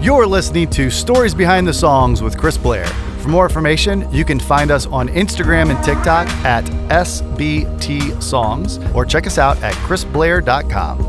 You're listening to Stories Behind the Songs with Chris Blair. For more information, you can find us on Instagram and TikTok at SBT Songs, or check us out at chrisblair.com.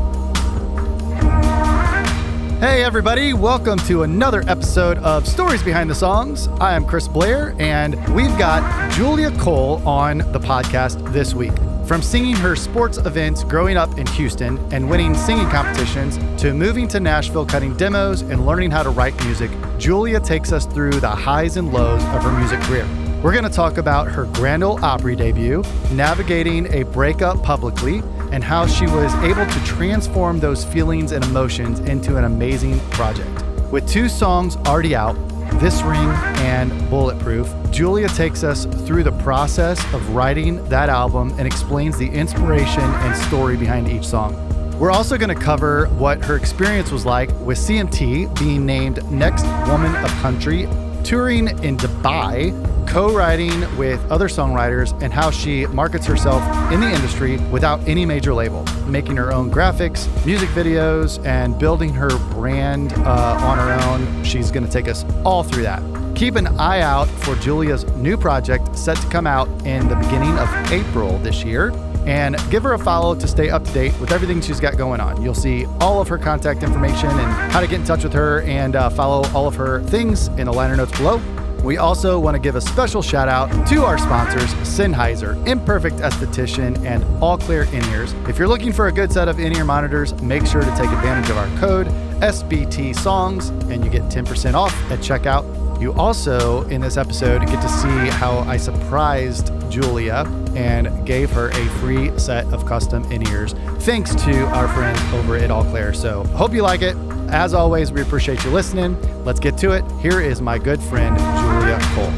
Hey everybody, welcome to another episode of Stories Behind the Songs. I am Chris Blair, and we've got Julia Cole on the podcast this week. From singing her sports events growing up in Houston and winning singing competitions to moving to Nashville, cutting demos and learning how to write music, Julia takes us through the highs and lows of her music career. We're going to talk about her Grand Ole Opry debut, navigating a breakup publicly, and how she was able to transform those feelings and emotions into an amazing project. With 2 songs already out, This Ring and Bulletproof, Julia takes us through the process of writing that album and explains the inspiration and story behind each song. We're also going to cover what her experience was like with CMT being named Next Woman of Country, touring in Dubai, co-writing with other songwriters, and how she markets herself in the industry without any major label, making her own graphics, music videos, and building her brand on her own. She's going to take us all through that. Keep an eye out for Julia's new project set to come out in the beginning of April this year, and give her a follow to stay up to date with everything she's got going on. You'll see all of her contact information and how to get in touch with her, and follow all of her things in the liner notes below. We also want to give a special shout out to our sponsors, Sennheiser, Imperfect Esthetician, and All Clear In-Ears. If you're looking for a good set of in-ear monitors, make sure to take advantage of our code SBT Songs, and you get 10% off at checkout. You also, in this episode, get to see how I surprised Julia and gave her a free set of custom in-ears, thanks to our friends over at All Clear. So hope you like it. As always, we appreciate you listening. Let's get to it. Here is my good friend, Julia Cole.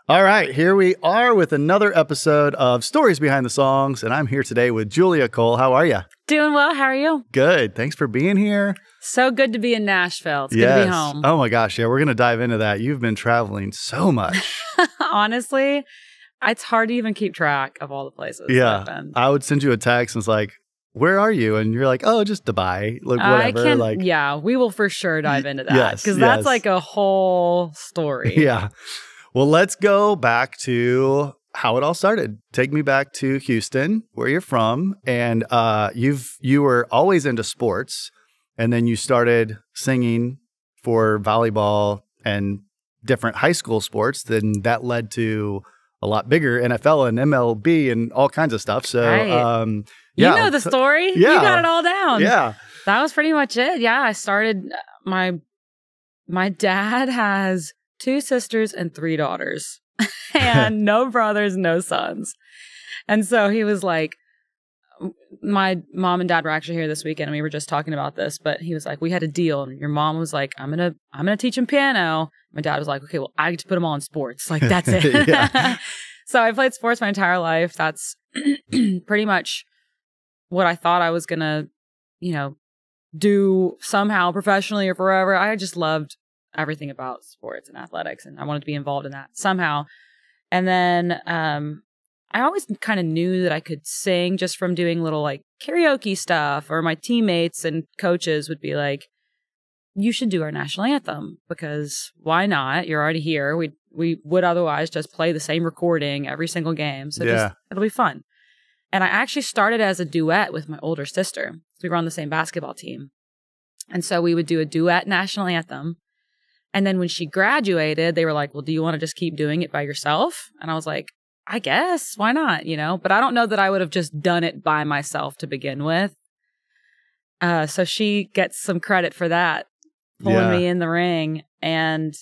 All right, here we are with another episode of Stories Behind the Songs, and I'm here today with Julia Cole. How are you? Doing well. How are you? Good. Thanks for being here. So good to be in Nashville. It's good to be home. Oh my gosh, yeah, we're going to dive into that. You've been traveling so much. Honestly, it's hard to even keep track of all the places. Yeah, I've been. I would send you a text and it's like, where are you? And you're like, oh, just Dubai, like whatever. Yeah, we will for sure dive into that, because that's like a whole story. Yeah. Well, let's go back to how it all started. Take me back to Houston, where you're from, and you were always into sports, and then you started singing for volleyball and different high school sports. Then that led to a lot bigger NFL and MLB and all kinds of stuff. So, right. Yeah. You know the story. Yeah. You got it all down. Yeah. That was pretty much it. Yeah, I started, my dad has 2 sisters and 3 daughters and no brothers, no sons. And so he was like, my mom and dad were actually here this weekend and we were just talking about this, but he was like, we had a deal. And your mom was like, I'm going to teach him piano. My dad was like, okay, well, I get to put him all in sports. Like, that's it. So I played sports my entire life. That's pretty much what I thought I was going to, do somehow professionally or forever. I just loved everything about sports and athletics, and I wanted to be involved in that somehow. And then I always kind of knew that I could sing just from doing little like karaoke stuff, or my teammates and coaches would be like, you should do our national anthem, because why not? You're already here. We would otherwise just play the same recording every single game. So it'll be fun. And I actually started as a duet with my older sister. So we were on the same basketball team. And so we would do a duet national anthem. And then when she graduated, they were like, well, do you want to just keep doing it by yourself? And I was like, I guess, why not? But I don't know that I would have just done it by myself to begin with. So she gets some credit for that, pulling me in the ring. And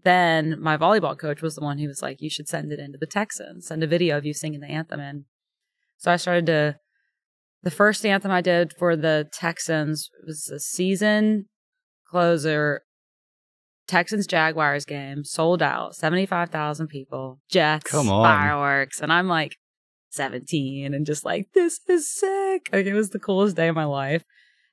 then my volleyball coach was the one who was like, you should send it into the Texans, send a video of you singing the anthem in. So I started the first anthem I did for the Texans was a season closer, Texans-Jaguars game, sold out, 75,000 people, jets, fireworks. And I'm like 17 and just like, this is sick. Like, it was the coolest day of my life.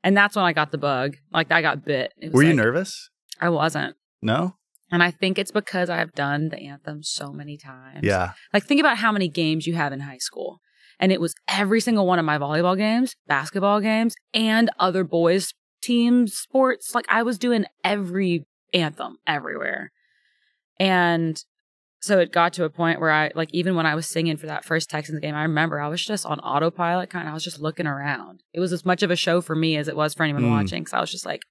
And that's when I got the bug. Like, I got bit. Were you nervous? I wasn't. No? And I think it's because I've done the anthem so many times. Yeah. Like, think about how many games you have in high school. And it was every single one of my volleyball games, basketball games, and other boys' team sports. Like I was doing every anthem everywhere. And so it got to a point where I, like, even when I was singing for that first Texans game, I remember I was just on autopilot kind of. I was just looking around. It was as much of a show for me as it was for anyone watching. So I was just like,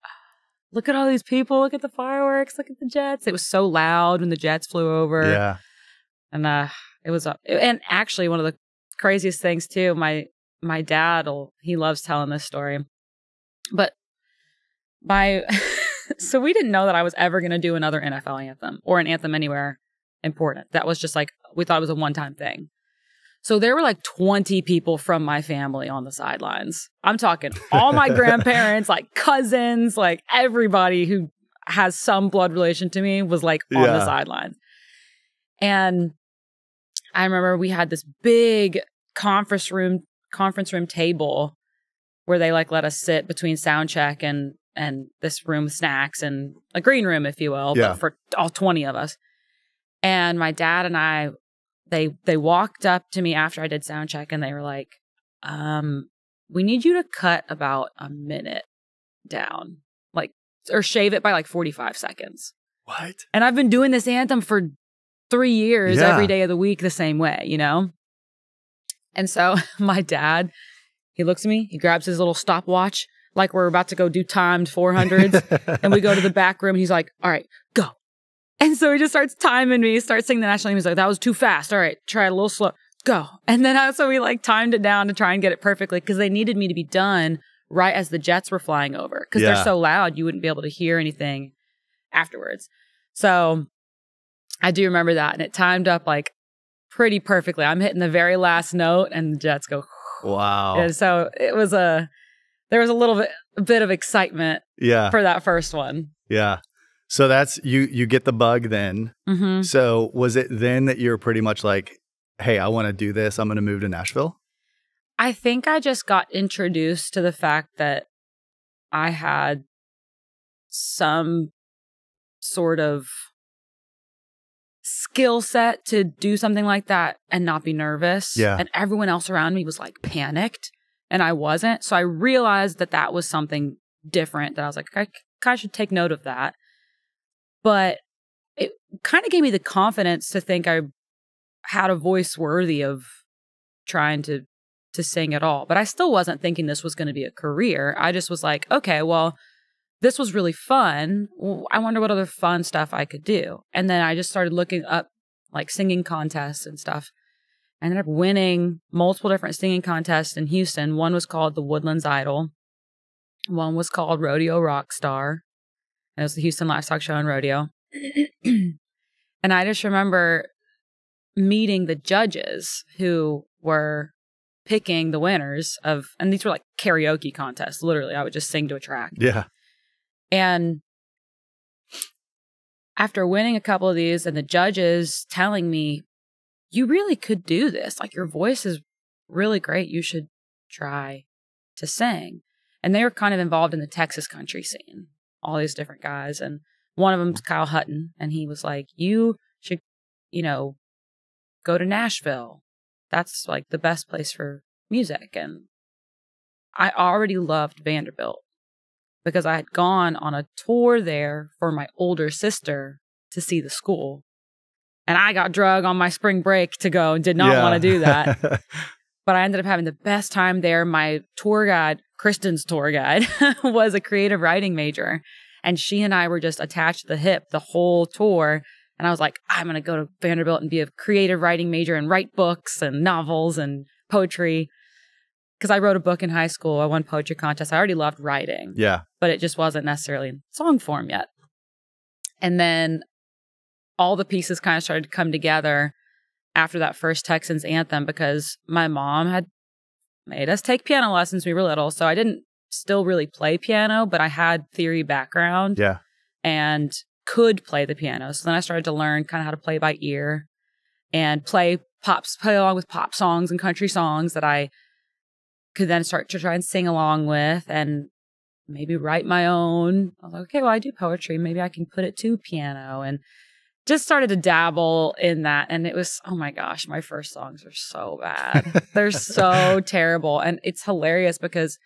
look at all these people. Look at the fireworks. Look at the jets. It was so loud when the jets flew over. Yeah. And it was, and actually one of the craziest things too, my dad, he loves telling this story, but so we didn't know that I was ever going to do another NFL anthem or an anthem anywhere important. That was just like, we thought it was a one-time thing. So there were like 20 people from my family on the sidelines. I'm talking all my grandparents, like cousins, like everybody who has some blood relation to me was like on the sidelines. And I remember we had this big conference room table where they like let us sit between sound check and this room with snacks and a green room, if you will, but for all 20 of us. And my dad and I, they walked up to me after I did sound check and they were like, we need you to cut about a minute down, like, or shave it by like 45 seconds. What? And I've been doing this anthem for 3 years, every day of the week, the same way, you know? And so my dad, he looks at me, he grabs his little stopwatch, like we're about to go do timed 400s. And we go to the back room. And he's like, all right, go. And so he just starts timing me, starts singing the national anthem. He's like, that was too fast. All right, try it a little slow. Go. And then so we like timed it down to try and get it perfectly because they needed me to be done right as the jets were flying over. Because they're so loud, you wouldn't be able to hear anything afterwards. So I do remember that. And it timed up like pretty perfectly. I'm hitting the very last note and the jets go. Wow. And so there was a bit of excitement for that first one. Yeah. So that's, you get the bug then. Mm-hmm. So was it then that you were pretty much like, hey, I want to do this. I'm going to move to Nashville? I think I just got introduced to the fact that I had some sort of skill set to do something like that and not be nervous. Yeah. And everyone else around me was like panicked and I wasn't. So I realized that was something different that I was like, I should take note of that. But it kind of gave me the confidence to think I had a voice worthy of trying to sing at all. But I still wasn't thinking this was going to be a career. I just was like, okay, well, this was really fun. I wonder what other fun stuff I could do. And then I just started looking up like singing contests and stuff. I ended up winning multiple different singing contests in Houston. One was called the Woodlands Idol. One was called Rodeo Rockstar. It was the Houston Livestock Show and Rodeo. And I just remember meeting the judges who were picking the winners and these were like karaoke contests. Literally, I would just sing to a track. Yeah. And after winning a couple of these and the judges telling me, you really could do this. Like your voice is really great. You should try to sing. And they were kind of involved in the Texas country scene. All these different guys. And one of them's Kyle Hutton. And he was like, you should, go to Nashville. That's like the best place for music. And I already loved Vanderbilt because I had gone on a tour there for my older sister to see the school. And I got drug on my spring break to go and did not want to do that. But I ended up having the best time there. My tour guide, Kristen's tour guide, was a creative writing major. And she and I were just attached to the hip the whole tour. And I was like, I'm going to go to Vanderbilt and be a creative writing major and write books and novels and poetry. Because I wrote a book in high school. I won poetry contest. I already loved writing. Yeah. But it just wasn't necessarily in song form yet. And then all the pieces kind of started to come together after that first Texans anthem because my mom had made us take piano lessons when we were little. So I didn't still really play piano, but I had theory background. Yeah. And could play the piano. So then I started to learn kind of how to play by ear and play along with pop songs and country songs that I could then start to try and sing along with and maybe write my own. I was like, okay, well, I do poetry. Maybe I can put it to piano and just started to dabble in that. And it was, oh my gosh, my first songs are so bad. They're so terrible. And it's hilarious because,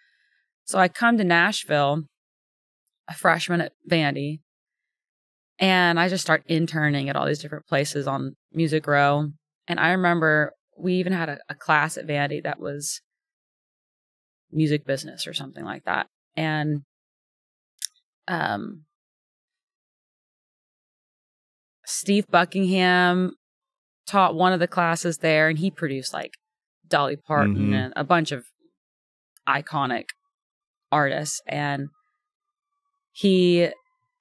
so I come to Nashville a freshman at Vandy. And I just start interning at all these different places on Music Row. And I remember we even had a class at Vandy that was music business or something like that. And Steve Buckingham taught one of the classes there, and he produced like Dolly Parton and a bunch of iconic artists. And he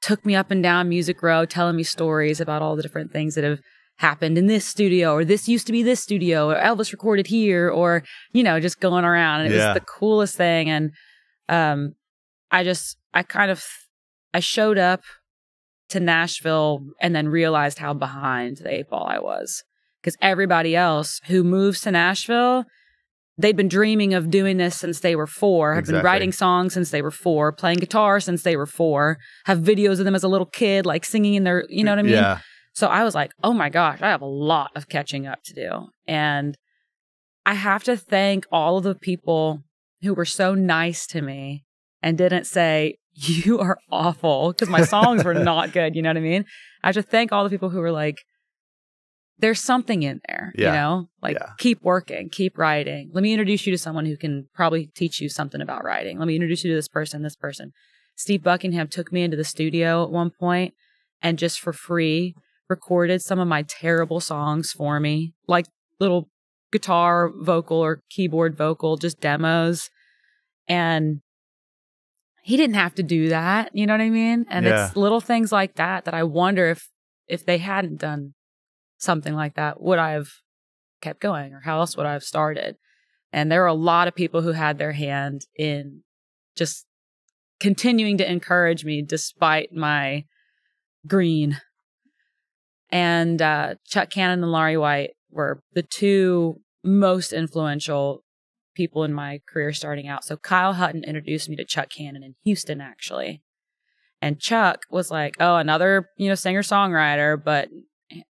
took me up and down Music Row, telling me stories about all the different things that have happened in this studio, or this used to be this studio, or Elvis recorded here, or, you know, just going around. And it was the coolest thing. And I showed up to Nashville and then realized how behind the 8 ball I was. Because everybody else who moves to Nashville, they've been dreaming of doing this since they were 4, have been writing songs since they were 4, playing guitar since they were 4, have videos of them as a little kid, like singing in their, you know what I mean? Yeah. So I was like, oh my gosh, I have a lot of catching up to do. And I have to thank all of the people who were so nice to me and didn't say, you are awful, because my songs were not good, you know what I mean? I have to thank all the people who were like, there's something in there, you know, like keep working, keep writing. Let me introduce you to someone who can probably teach you something about writing. Let me introduce you to this person, this person. Steve Buckingham took me into the studio at one point and just for free recorded some of my terrible songs for me, like little guitar vocal or keyboard vocal, just demos. And he didn't have to do that, you know what I mean? And it's little things like that that I wonder if they hadn't done something like that, would I have kept going, or how else would I have started? And there are a lot of people who had their hand in just continuing to encourage me despite my green. And Chuck Cannon and Laurie White were the 2 most influential people in my career starting out. So Kyle Hutton introduced me to Chuck Cannon in Houston, actually. And Chuck was like, oh, another, you know, singer-songwriter. But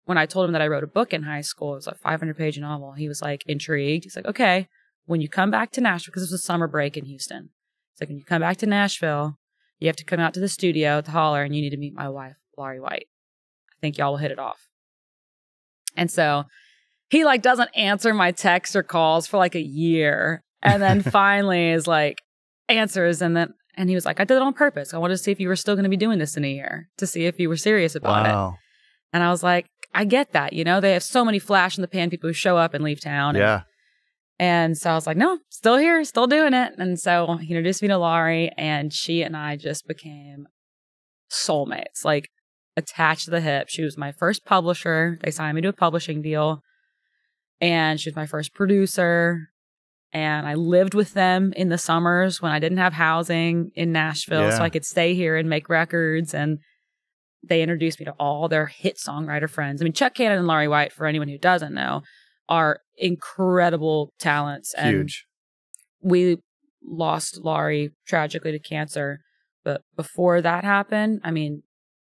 when I told him that I wrote a book in high school, it was a 500-page novel, he was like intrigued. He's like, okay, when you come back to Nashville, because it was a summer break in Houston. He's like, when you come back to Nashville, you have to come out to the studio at the Holler and you need to meet my wife, Laurie White. I think y'all will hit it off. And so he like doesn't answer my texts or calls for like a year. And then finally is like answers. And he was like, I did it on purpose. I wanted to see if you were still going to be doing this in a year, to see if you were serious about it. And I was like, I get that. You know, they have so many flash in the pan people who show up and leave town. And so I was like, no, still here, still doing it. And so he introduced me to Laurie, and she and I just became soulmates, like attached to the hip. She was my first publisher. They signed me to a publishing deal. And she was my first producer. And I lived with them in the summers when I didn't have housing in Nashville, so I could stay here and make records. And they introduced me to all their hit songwriter friends. I mean, Chuck Cannon and Laurie White, for anyone who doesn't know, are incredible talents. Huge. And we lost Laurie tragically to cancer. But before that happened, I mean,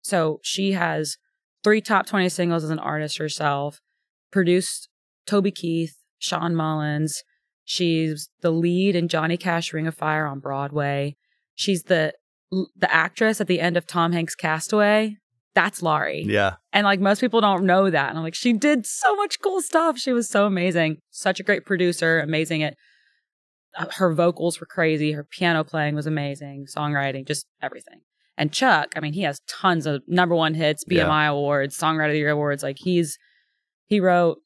so she has 3 top 20 singles as an artist herself, produced Toby Keith, Sean Mullins. She's the lead in Johnny Cash Ring of Fire on Broadway. She's the actress at the end of Tom Hanks' Castaway. That's Laurie. Yeah. And like most people don't know that. And I'm like, she did so much cool stuff. She was so amazing. Such a great producer. Amazing at her vocals were crazy. Her piano playing was amazing. Songwriting, just everything. And Chuck, I mean, he has tons of #1 hits, BMI awards, Songwriter of the Year awards. Like he wrote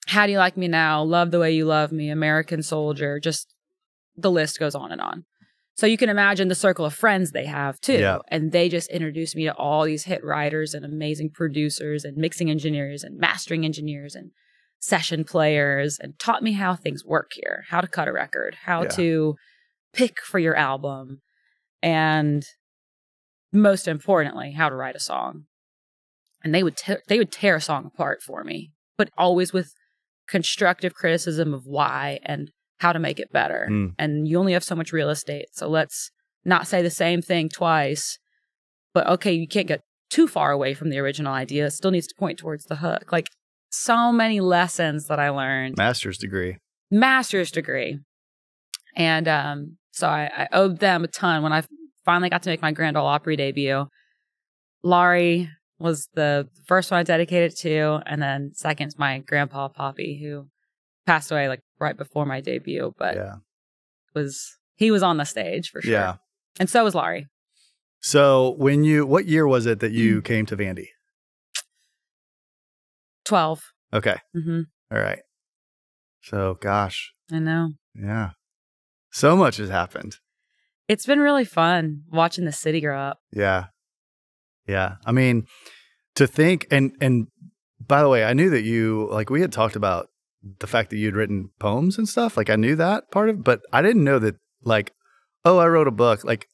How Do You Like Me Now, Love the Way You Love Me, American Soldier, just the list goes on and on. So you can imagine the circle of friends they have too. Yeah. And they just introduced me to all these hit writers and amazing producers and mixing engineers and mastering engineers and session players, and taught me how things work here, how to cut a record, how to pick for your album, and most importantly, how to write a song. And they would tear a song apart for me, but always with constructive criticism of why and how to make it better. And you only have so much real estate, so let's not say the same thing twice. But okay, you can't get too far away from the original idea. It still needs to point towards the hook. Like, so many lessons that I learned. Master's degree. And so I owed them a ton when I finally got to make my Grand Ole Opry debut. Laurie was the first one I dedicated to, and then second's my grandpa Poppy, who passed away like right before my debut, but he was on the stage for sure. Yeah. And so was Laurie. So what year was it that you came to Vandy? 12. Okay. Mm-hmm. All right. So, gosh. I know. Yeah. So much has happened. It's been really fun watching the city grow up. Yeah. Yeah. I mean, to think, and by the way, I knew that you, like, we had talked about the fact that you'd written poems and stuff. Like, I knew that part of, but I didn't know that, like, oh, I wrote a book. Like,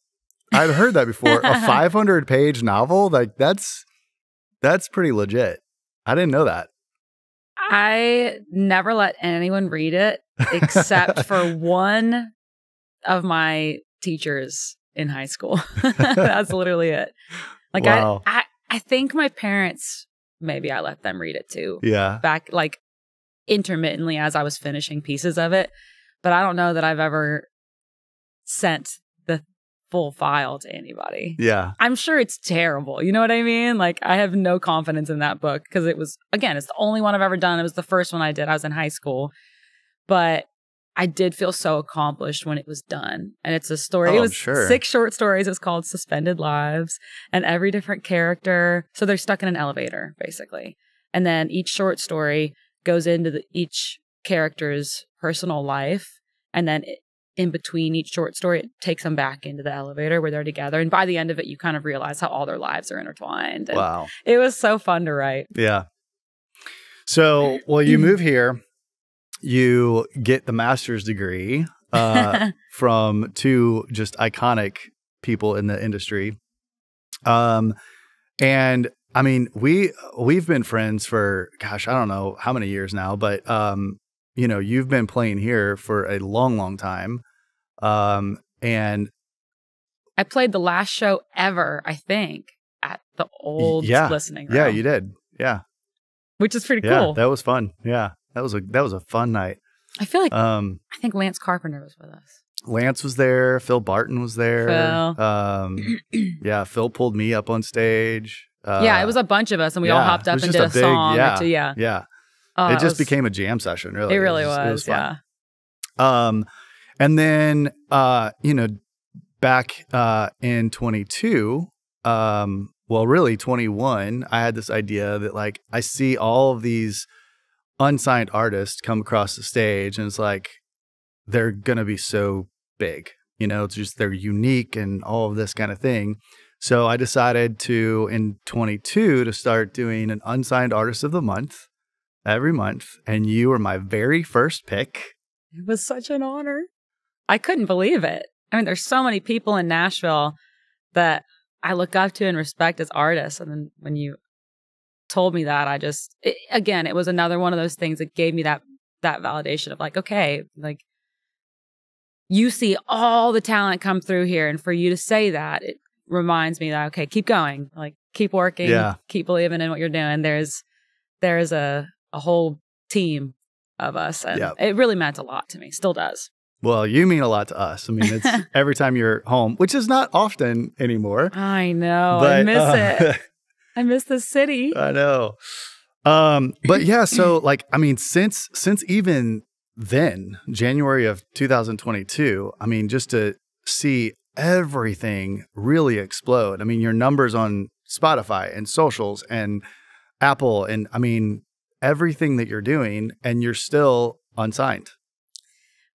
I've heard that before. A 500-page novel. Like, that's pretty legit. I didn't know that. I never let anyone read it except for one of my teachers in high school. That's literally it. Like, wow. I think my parents, maybe I let them read it too. Yeah. Back, like, intermittently as I was finishing pieces of it. But I don't know that I've ever sent the full file to anybody. Yeah. I'm sure it's terrible. You know what I mean? Like, I have no confidence in that book because it was, again, it's the only one I've ever done. It was the first one I did. I was in high school. But I did feel so accomplished when it was done. And it's a story. Oh, it was sure. 6 short stories. It's called Suspended Lives. And every different character, so they're stuck in an elevator, basically. And then each short story goes into each character's personal life. And then in between each short story, it takes them back into the elevator where they're together. And by the end of it, you kind of realize how all their lives are intertwined. And wow. it was so fun to write. Yeah. So, well, you move here. You get the master's degree from 2 just iconic people in the industry. And I mean, we've been friends for, gosh, I don't know how many years now, but, you know, you've been playing here for a long, long time. And I played the last show ever, I think, at the old listening room. Yeah, you did. Yeah. Which is pretty Yeah, cool. that was fun. Yeah. That was a fun night. I feel like I think Lance Carpenter was with us. Lance was there. Phil Barton was there. Phil. Yeah, Phil pulled me up on stage. Yeah, it was a bunch of us, and we all hopped up and did a song or two. Yeah. Yeah. Oh, it just became a jam session, really. It really was. It was fun. Yeah. And then, you know, back in 22, well, really 21, I had this idea that, like, I see all of these unsigned artists come across the stage, and it's like, they're going to be so big, you know, it's just, they're unique and all of this kind of thing. So I decided to, in 22, to start doing an unsigned artist of the month every month. And you were my very first pick. It was such an honor. I couldn't believe it. I mean, there's so many people in Nashville that I look up to and respect as artists. And then when you told me that, again, it was another one of those things that gave me that validation of, like, okay, like, you see all the talent come through here. And for you to say that, it reminds me that, okay, keep going, like, keep working, keep believing in what you're doing. There's a whole team of us. And it really meant a lot to me. Still does. Well, you mean a lot to us. I mean, it's every time you're home, which is not often anymore. I know. But, I miss it. I miss the city. I know. But yeah, so, like, I mean, since even then, January of 2022, I mean, just to see everything really explode. I mean, your numbers on Spotify and socials and Apple, and I mean, everything that you're doing, and you're still unsigned.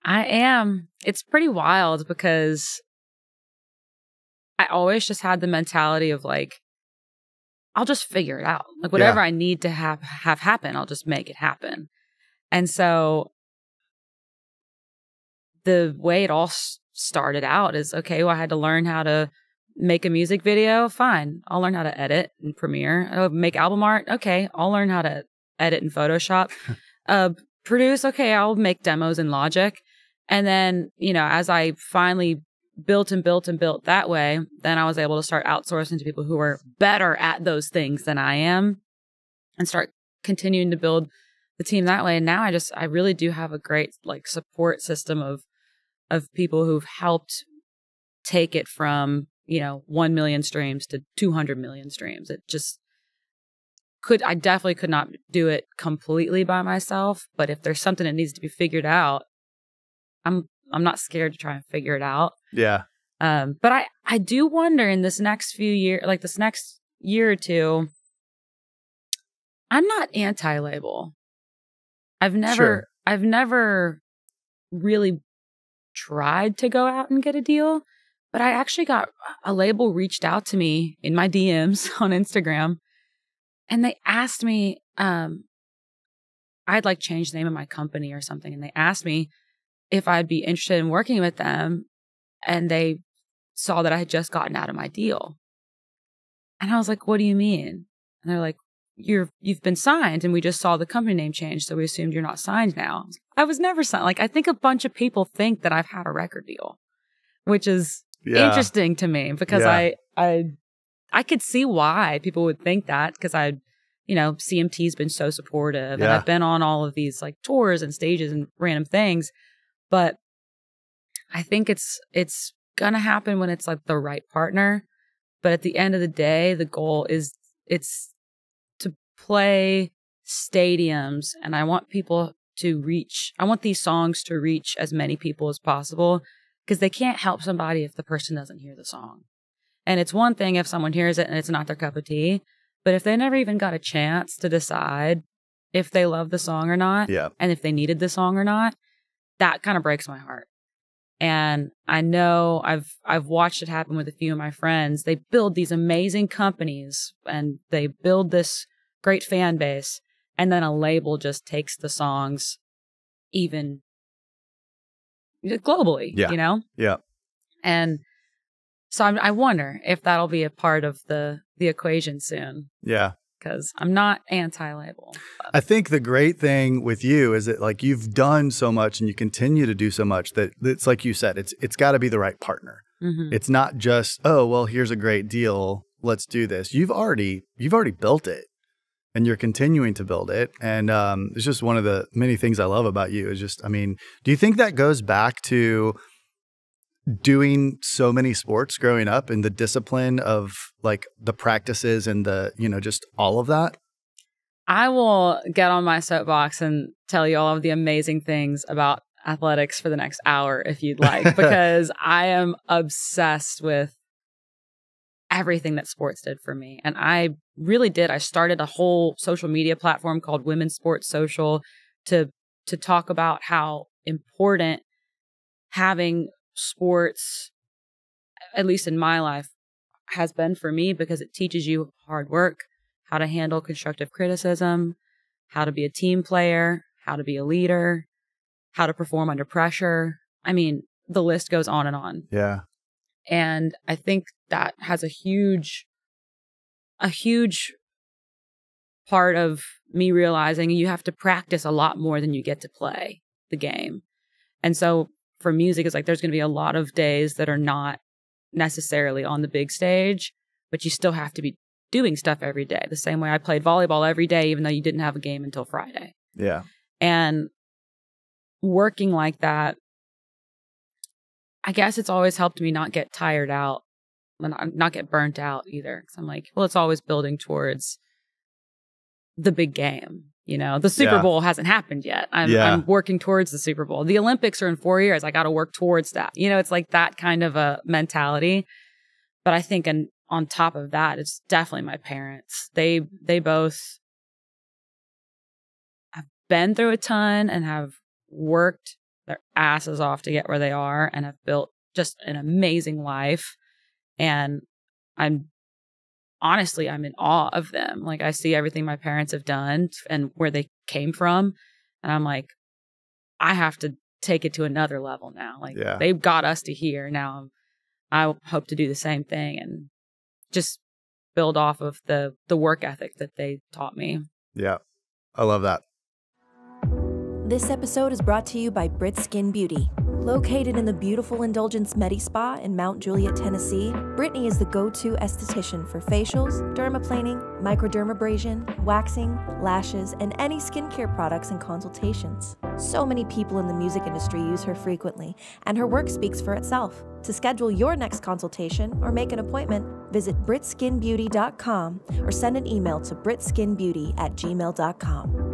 I am. It's pretty wild because I always just had the mentality of, like, I'll just figure it out. Like, whatever I need to have happen, I'll just make it happen. And so the way it all started out is, okay, well, I had to learn how to make a music video. Fine. I'll learn how to edit in Premiere. Oh, make album art. Okay. I'll learn how to edit in Photoshop. Produce. Okay. I'll make demos in Logic. And then, you know, as I finally built that way, then I was able to start outsourcing to people who are better at those things than I am, and start continuing to build the team that way. And now I really do have a great, like, support system of people who've helped take it from, 1 million streams to 200 million streams. It just I definitely could not do it completely by myself. But if there's something that needs to be figured out, I'm not scared to try and figure it out. Yeah. But I do wonder in this next few years, like this next year or two, I'm not anti-label. I've never really tried to go out and get a deal, but I actually got a label reached out to me in my DMs on Instagram, and they asked me, I'd like changed the name of my company or something, and they asked me if I'd be interested in working with them, and they saw that I had just gotten out of my deal. And I was like, what do you mean? And they're like, you've been signed, and we just saw the company name change, so we assumed you're not signed now. I was never signed. Like, I think a bunch of people think that I've had a record deal, which is interesting to me, because I could see why people would think that, because CMT's been so supportive, and I've been on all of these like tours and stages and random things. But I think it's gonna happen when it's like the right partner. But at the end of the day, the goal is it's to play stadiums, and I want these songs to reach as many people as possible, because they can't help somebody if the person doesn't hear the song. And it's one thing if someone hears it and it's not their cup of tea, but if they never even got a chance to decide if they love the song or not, and if they needed the song or not, that kind of breaks my heart. And I know I've watched it happen with a few of my friends. They build these amazing companies, and they build this great fan base, and then a label just takes the songs even globally, Yeah. And so I wonder if that'll be a part of the equation soon. Yeah. Because I'm not anti-label. I think the great thing with you is that like you've done so much and you continue to do so much that it's like you said, it's got to be the right partner. Mm-hmm. It's not just, oh, well, here's a great deal, let's do this. You've already built it, and you're continuing to build it. And it's just one of the many things I love about you is just, do you think that goes back to doing so many sports growing up and the discipline of like the practices and the, just all of that? I will get on my soapbox and tell you all of the amazing things about athletics for the next hour if you'd like, because I am obsessed with everything that sports did for me. And I really did. I started a whole social media platform called Women's Sports Social to talk about how important having sports, at least in my life, has been for me, because it teaches you hard work, how to handle constructive criticism, how to be a team player, how to be a leader, how to perform under pressure. The list goes on and on. Yeah. And I think that has a huge part of me realizing you have to practice a lot more than you get to play the game. And so for music, it's like there's going to be a lot of days that are not necessarily on the big stage, but you still have to be doing stuff every day. The same way I played volleyball every day, even though you didn't have a game until Friday. Yeah. And working like that, I guess it's always helped me not get tired out, not get burnt out either. Because I'm like, well, it's always building towards the big game. The Super Bowl hasn't happened yet. I'm working towards the Super Bowl. The Olympics are in 4 years. I got to work towards that. It's like that kind of a mentality. But I think on top of that, it's definitely my parents. They both have been through a ton and have worked their asses off to get where they are and have built just an amazing life. And I'm in awe of them. Like, I see everything my parents have done and where they came from. And I'm like, I have to take it to another level now. Like, they've got us to here. Now I hope to do the same thing and just build off of the work ethic that they taught me. Yeah. I love that. This episode is brought to you by Brit Skin Beauty. Located in the beautiful Indulgence Medi Spa in Mount Juliet, Tennessee, Brittany is the go-to esthetician for facials, dermaplaning, microdermabrasion, waxing, lashes, and any skincare products and consultations. So many people in the music industry use her frequently, and her work speaks for itself. To schedule your next consultation or make an appointment, visit britskinbeauty.com or send an email to britskinbeauty@gmail.com.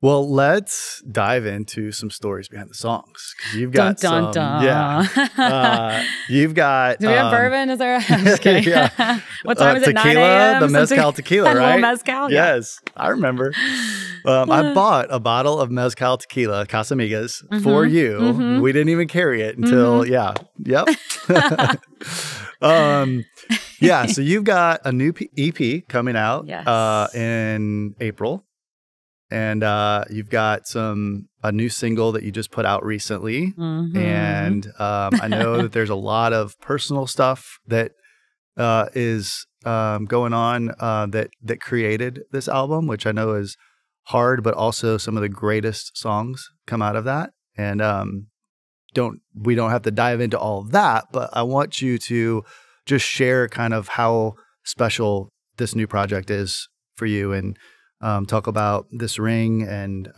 Well, let's dive into some stories behind the songs. You've got dun, dun. Yeah. You've got. Do we have bourbon? Is there? I'm just kidding. Yeah. What time is it? Tequila, 9 a.m. the mezcal tequila, right? Mezcal. Yeah. Yes, I remember. I bought a bottle of mezcal tequila, Casamigos, for you. Mm-hmm. We didn't even carry it until, yep. Yeah, so you've got a new EP coming out in April. And you've got a new single that you just put out recently. Mm-hmm. And I know that there's a lot of personal stuff that is going on that created this album, which I know is hard, but also some of the greatest songs come out of that. And we don't have to dive into all of that, but I want you to just share kind of how special this new project is for you, and talk about this ring and,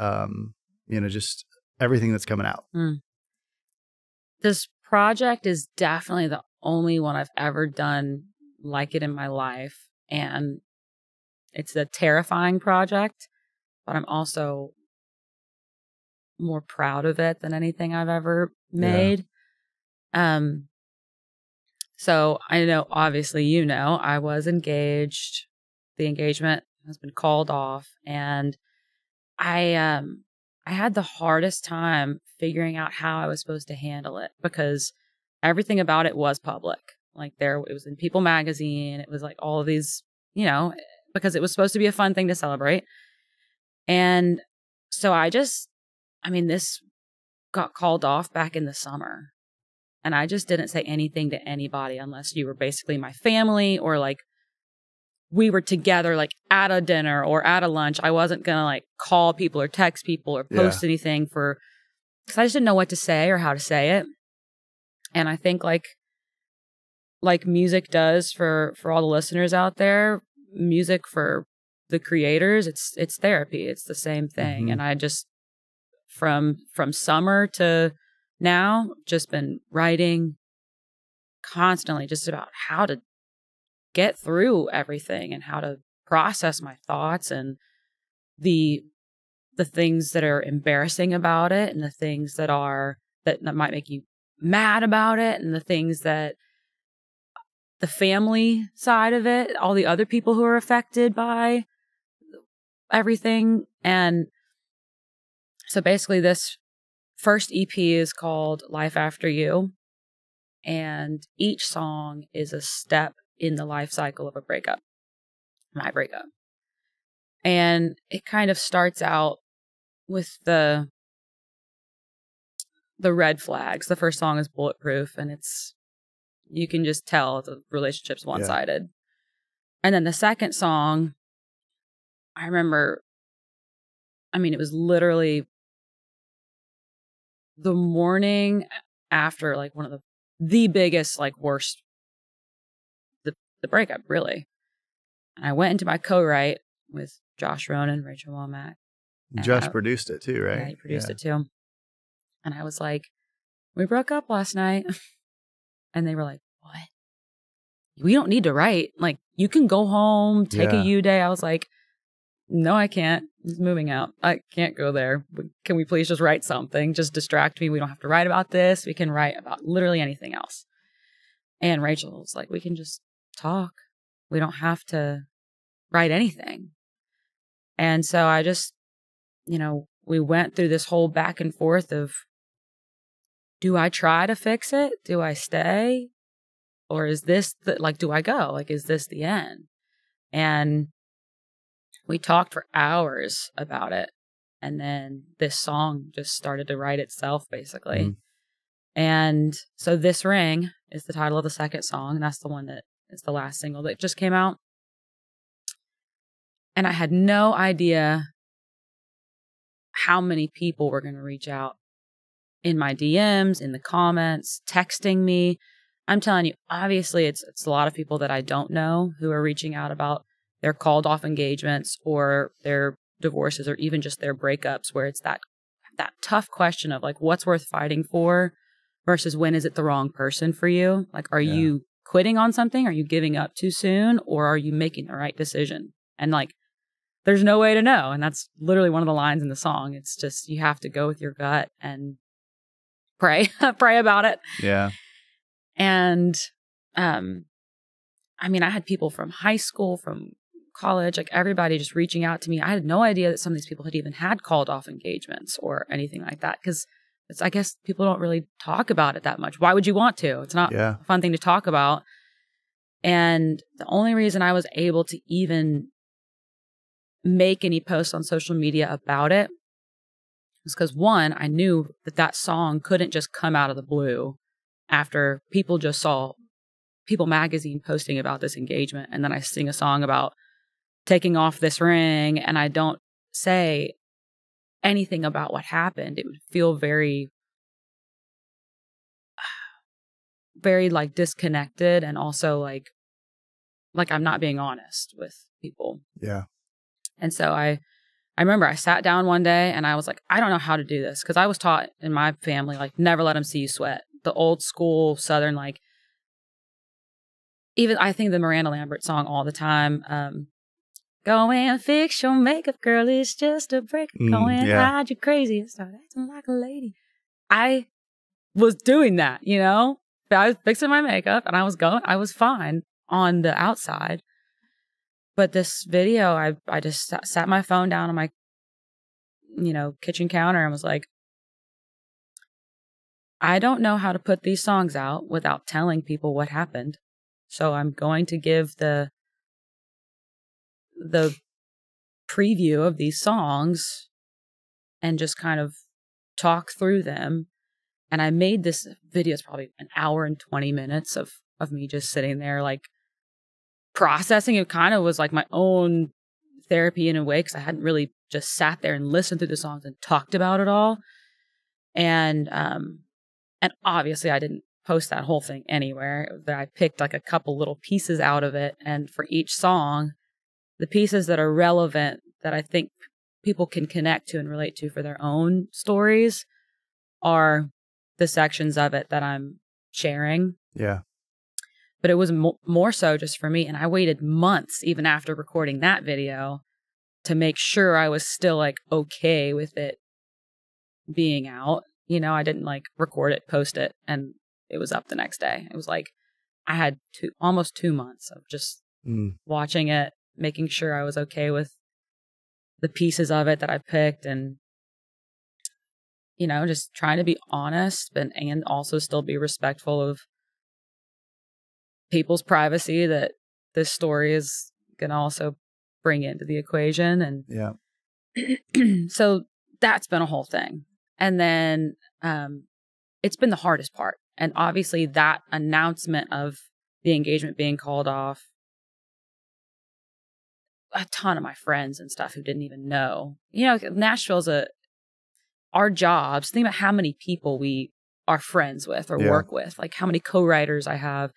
just everything that's coming out. This project is definitely the only one I've ever done like it in my life. And it's a terrifying project, but I'm also more proud of it than anything I've ever made. Yeah. So I know, obviously, I was engaged. The engagement has been called off, and I had the hardest time figuring out how I was supposed to handle it, because everything about it was public. Like it was in People magazine. It was like all of these, because it was supposed to be a fun thing to celebrate. And so this got called off back in the summer, and I just didn't say anything to anybody unless you were basically my family, or like we were together, like at a dinner or at a lunch. I wasn't going to like call people or text people or post anything because I just didn't know what to say or how to say it. And I think like music does for all the listeners out there, music for the creators, it's therapy. It's the same thing. Mm-hmm. And I just, from summer to now, just been writing constantly just about how to get through everything and how to process my thoughts and the things that are embarrassing about it, and the things that might make you mad about it, and the things that the family side of it, all the other people who are affected by everything. And so basically this first EP is called Life After You, and each song is a step in the life cycle of a breakup, my breakup. And it kind of starts out with the red flags. The first song is Bulletproof, and you can just tell the relationship's one-sided. And then the second song, I remember, it was literally the morning after like one of the biggest, like worst, the breakup, really. And I went into my co-write with Josh Ronan, Rachel Womack. Josh produced it too, right? Yeah, he produced it too. And I was like, we broke up last night. And they were like, what? We don't need to write. Like, you can go home, take a U day. I was like, no, I can't. He's moving out. I can't go there. Can we please just write something? Just distract me. We don't have to write about this. We can write about literally anything else. And Rachel was like, we can just talk. We don't have to write anything. And so I just, we went through this whole back and forth of, do I try to fix it? Do I stay? Or is this, do I go? Like, is this the end? And we talked for hours about it. And then this song just started to write itself, basically. Mm. And so This Ring is the title of the second song. And that's the one that is the last single that just came out. And I had no idea how many people were going to reach out in my DMs, in the comments, texting me. I'm telling you, obviously it's a lot of people that I don't know who are reaching out about their called off engagements or their divorces or even just their breakups, where it's that tough question of like, what's worth fighting for versus when is it the wrong person for you? Like, are you quitting on something? Are you giving up too soon? Or are you making the right decision? And like, there's no way to know. And that's literally one of the lines in the song. It's just, you have to go with your gut and pray about it. Yeah. And, I mean, I had people from high school, from college, like everybody just reaching out to me. I had no idea that some of these people had even had called off engagements or anything like that. Cause I guess people don't really talk about it that much. Why would you want to? It's not a fun thing to talk about. And the only reason I was able to even make any posts on social media about it was because, one, I knew that song couldn't just come out of the blue after people just saw People magazine posting about this engagement. And then I sing a song about taking off this ring and I don't say anything about what happened. It would feel very, very like disconnected and also like I'm not being honest with people. Yeah. And so I remember I sat down one day and I was like, I don't know how to do this, because I was taught in my family, like, never let them see you sweat. The old school Southern, like, even I think the Miranda Lambert song all the time, go and fix your makeup, girl, it's just a break. Go and hide your crazy and start acting like a lady. I was doing that, you know? I was fixing my makeup and I was fine on the outside. But this video, I just sat my phone down on my, kitchen counter and was like, I don't know how to put these songs out without telling people what happened. So I'm going to give the preview of these songs and just kind of talk through them. And I made this video, it's probably an hour and 20 minutes of me just sitting there, like, processing. It kind of was like my own therapy in a way, because I hadn't really just sat there and listened through the songs and talked about it all. And obviously I didn't post that whole thing anywhere. That I picked like a couple little pieces out of it, and for each song, the pieces that are relevant that I think people can connect to and relate to for their own stories are the sections of it that I'm sharing. Yeah. But it was more so just for me. And I waited months, even after recording that video, to make sure I was still like okay with it being out. I didn't like record it, post it, and it was up the next day. It was like I had almost 2 months of just watching it, making sure I was okay with the pieces of it that I picked, and just trying to be honest and also still be respectful of people's privacy that this story is going to also bring into the equation. And so that's been a whole thing. And then it's been the hardest part. And obviously that announcement of the engagement being called off, a ton of my friends and stuff who didn't even know. Nashville's our jobs, think about how many people we are friends with or work with, like how many co-writers I have,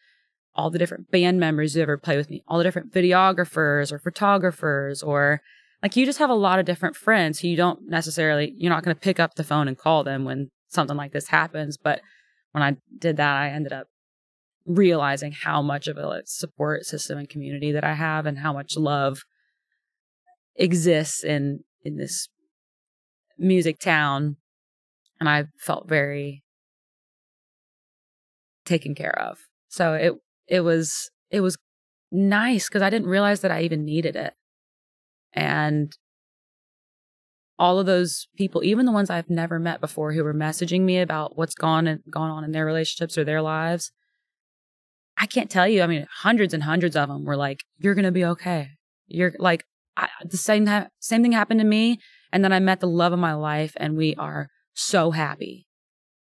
all the different band members who ever play with me, all the different videographers or photographers, or like you just have a lot of different friends who you're not going to pick up the phone and call them when something like this happens. But when I did that, I ended up realizing how much of a support system and community that I have, and how much love exists in this music town. And I felt very taken care of. So it was nice, because I didn't realize that I even needed it. And all of those people, even the ones I've never met before, who were messaging me about what's gone on in their relationships or their lives, I can't tell you. I mean, hundreds and hundreds of them were like, "You're gonna be okay." You're like, the same thing happened to me, and then I met the love of my life, and we are so happy.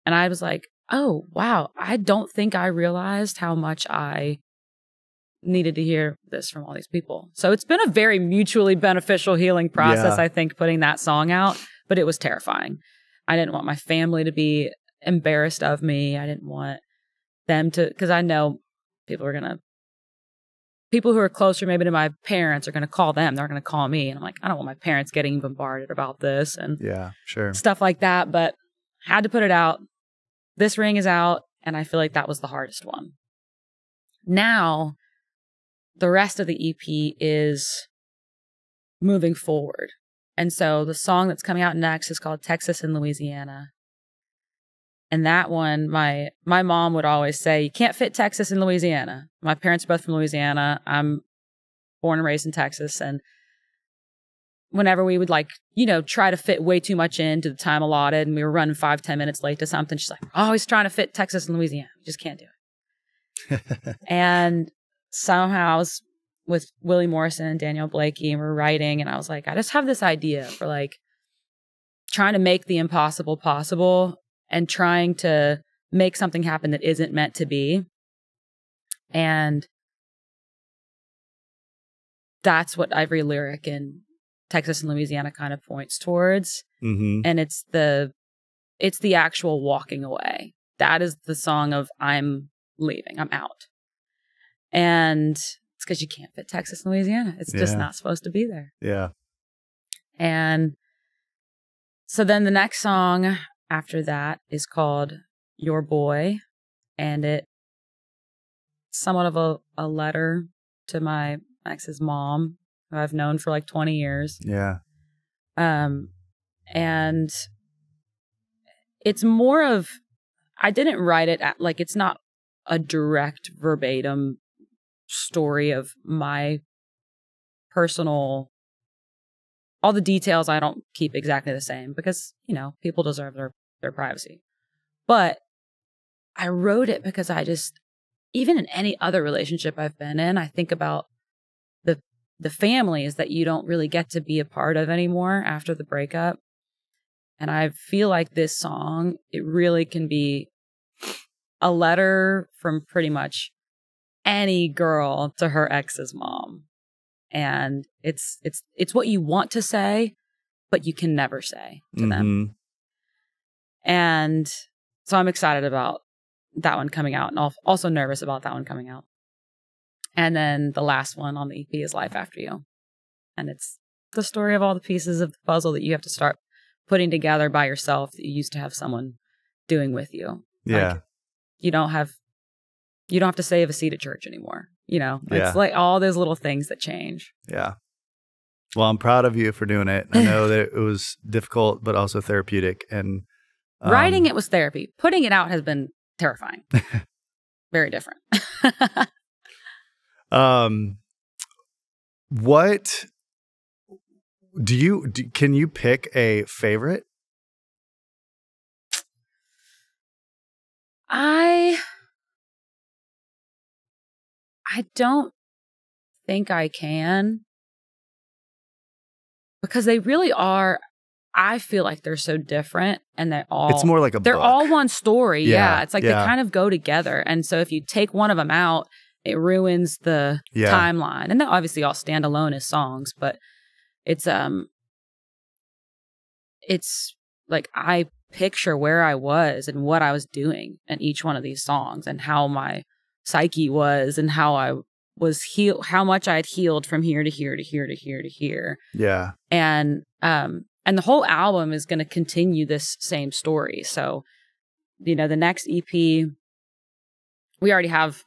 And I was like, oh, wow, I don't think I realized how much I needed to hear this from all these people. So it's been a very mutually beneficial healing process, I think, putting that song out, but it was terrifying. I didn't want my family to be embarrassed of me. I didn't want them to, because I know people who are closer maybe to my parents are going to call them. They're going to call me. And I'm like, I don't want my parents getting bombarded about this and stuff like that. But had to put it out. This ring is out. And I feel like that was the hardest one. Now, the rest of the EP is moving forward. And so the song that's coming out next is called Texas and Louisiana. And that one, my mom would always say, you can't fit Texas and Louisiana. My parents are both from Louisiana. I'm born and raised in Texas. And whenever we would try to fit way too much into the time allotted and we were running 5-10 minutes late to something, she's like, we're always trying to fit Texas and Louisiana. We just can't do it. And somehow I was with Willie Morrison and Daniel Blakey and we're writing. And I was like, I just have this idea for trying to make the impossible possible and trying to make something happen that isn't meant to be. And that's what every lyric in Texas and Louisiana kind of points towards. Mm-hmm. And it's the actual walking away. That is the song of I'm leaving. I'm out. And it's because you can't fit Texas and Louisiana. It's just not supposed to be there. Yeah. And so then the next song after that is called Your Boy. And it's somewhat of a letter to my ex's mom, who I've known for 20 years. Yeah. And it's more of, I didn't write it it's not a direct verbatim story of my personal, all the details I don't keep exactly the same because, people deserve their privacy. But I wrote it because even in any other relationship I've been in, I think about the families that you don't really get to be a part of anymore after the breakup. And I feel like this song, it really can be a letter from pretty much any girl to her ex's mom. And it's what you want to say, but you can never say to them. And so I'm excited about that one coming out and also nervous about that one coming out. And then the last one on the EP is Life After You. And it's the story of all the pieces of the puzzle that you have to start putting together by yourself that you used to have someone doing with you. Yeah. You don't have to save a seat at church anymore. It's all those little things that change. Yeah. Well, I'm proud of you for doing it. I know that it was difficult, but also therapeutic. And writing it was therapy. Putting it out has been terrifying. Very different. What can you pick a favorite? I don't think I can, because they really are. I feel like they're so different, and it's more like they're book. all one story. Yeah. It's like they kind of go together. And so if you take one of them out, it ruins the timeline. And they're obviously all stand alone as songs, but it's like I picture where I was and what I was doing in each one of these songs and how my psyche was and how I was how much I had healed from here to here to here to here to here. Yeah. And the whole album is going to continue this same story. So, the next EP, we already have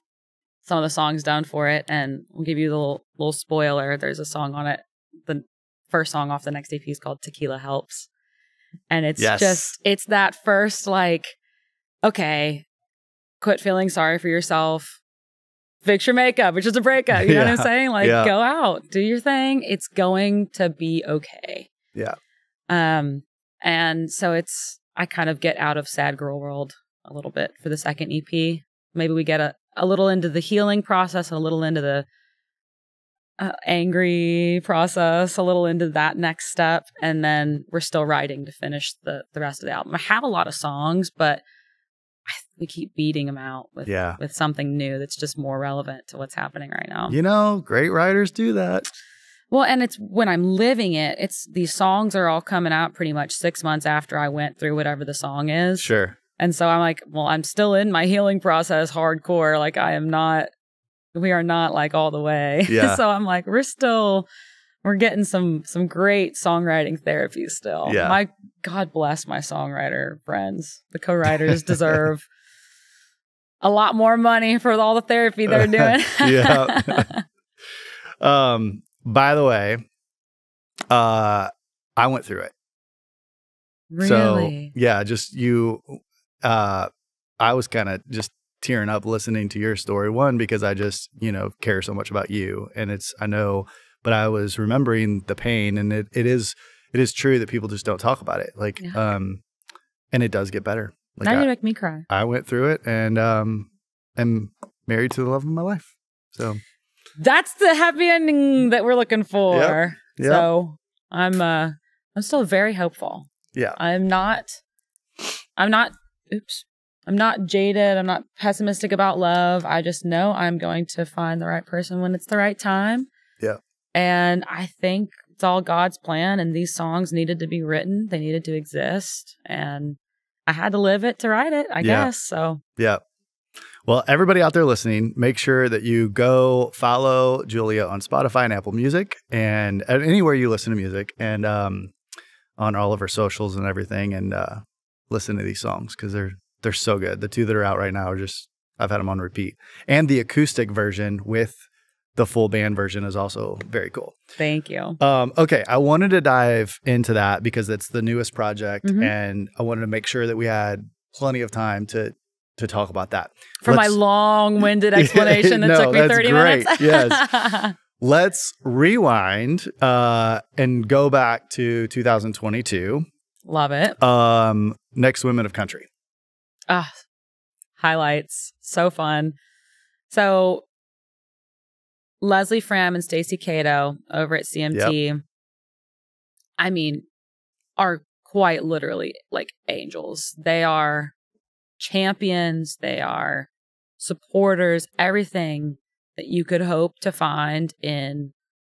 some of the songs done for it, and we'll give you the little spoiler. There's a song on it. The first song off the next EP is called Tequila Helps. And it's it's that first, okay, quit feeling sorry for yourself. Fix your makeup, which is a breakup. You know what I'm saying? Go out, do your thing. It's going to be okay. Yeah. And so I kind of get out of sad girl world a little bit for the second EP. Maybe we get a little into the healing process, a little into the angry process, a little into that next step. And then we're still writing to finish the rest of the album. I have a lot of songs, but we keep beating them out with something new that's just more relevant to what's happening right now. Great writers do that. Well, and it's when I'm living it, these songs are all coming out pretty much 6 months after I went through whatever the song is. Sure. And so I'm like, well, I'm still in my healing process hardcore. Like we are not like all the way. Yeah. So I'm like, we're getting some great songwriting therapy still. Yeah. God bless my songwriter friends. The co-writers deserve a lot more money for all the therapy they're doing. Yeah. By the way, I went through it. Really? So yeah, just I was kind of just tearing up listening to your story. One, because I just, care so much about you, and but I was remembering the pain, and it is true that people just don't talk about it. Like, and it does get better. Like now you make me cry. I went through it, and am married to the love of my life. So that's the happy ending that we're looking for. Yep. So I'm still very hopeful. Yeah. I'm not jaded. I'm not pessimistic about love. I just know I'm going to find the right person when it's the right time. Yeah. And I think it's all God's plan, and these songs needed to be written. They needed to exist, and I had to live it to write it, I guess. So yeah. Well, everybody out there listening, make sure that you go follow Julia on Spotify and Apple Music, and anywhere you listen to music, and on all of her socials and everything, and listen to these songs because they're so good. The two that are out right now are just, I've had them on repeat, and the acoustic version with the full band version is also very cool. Thank you. Okay, I wanted to dive into that because it's the newest project, and I wanted to make sure that we had plenty of time to talk about that. For my long-winded explanation that took me 30 minutes. Yes. Let's rewind and go back to 2022. Love it. Next Women of Country. Highlights. So fun. So Leslie Fram and Stacey Cato over at CMT, I mean, are quite literally like angels. They are champions. They are supporters, everything that you could hope to find in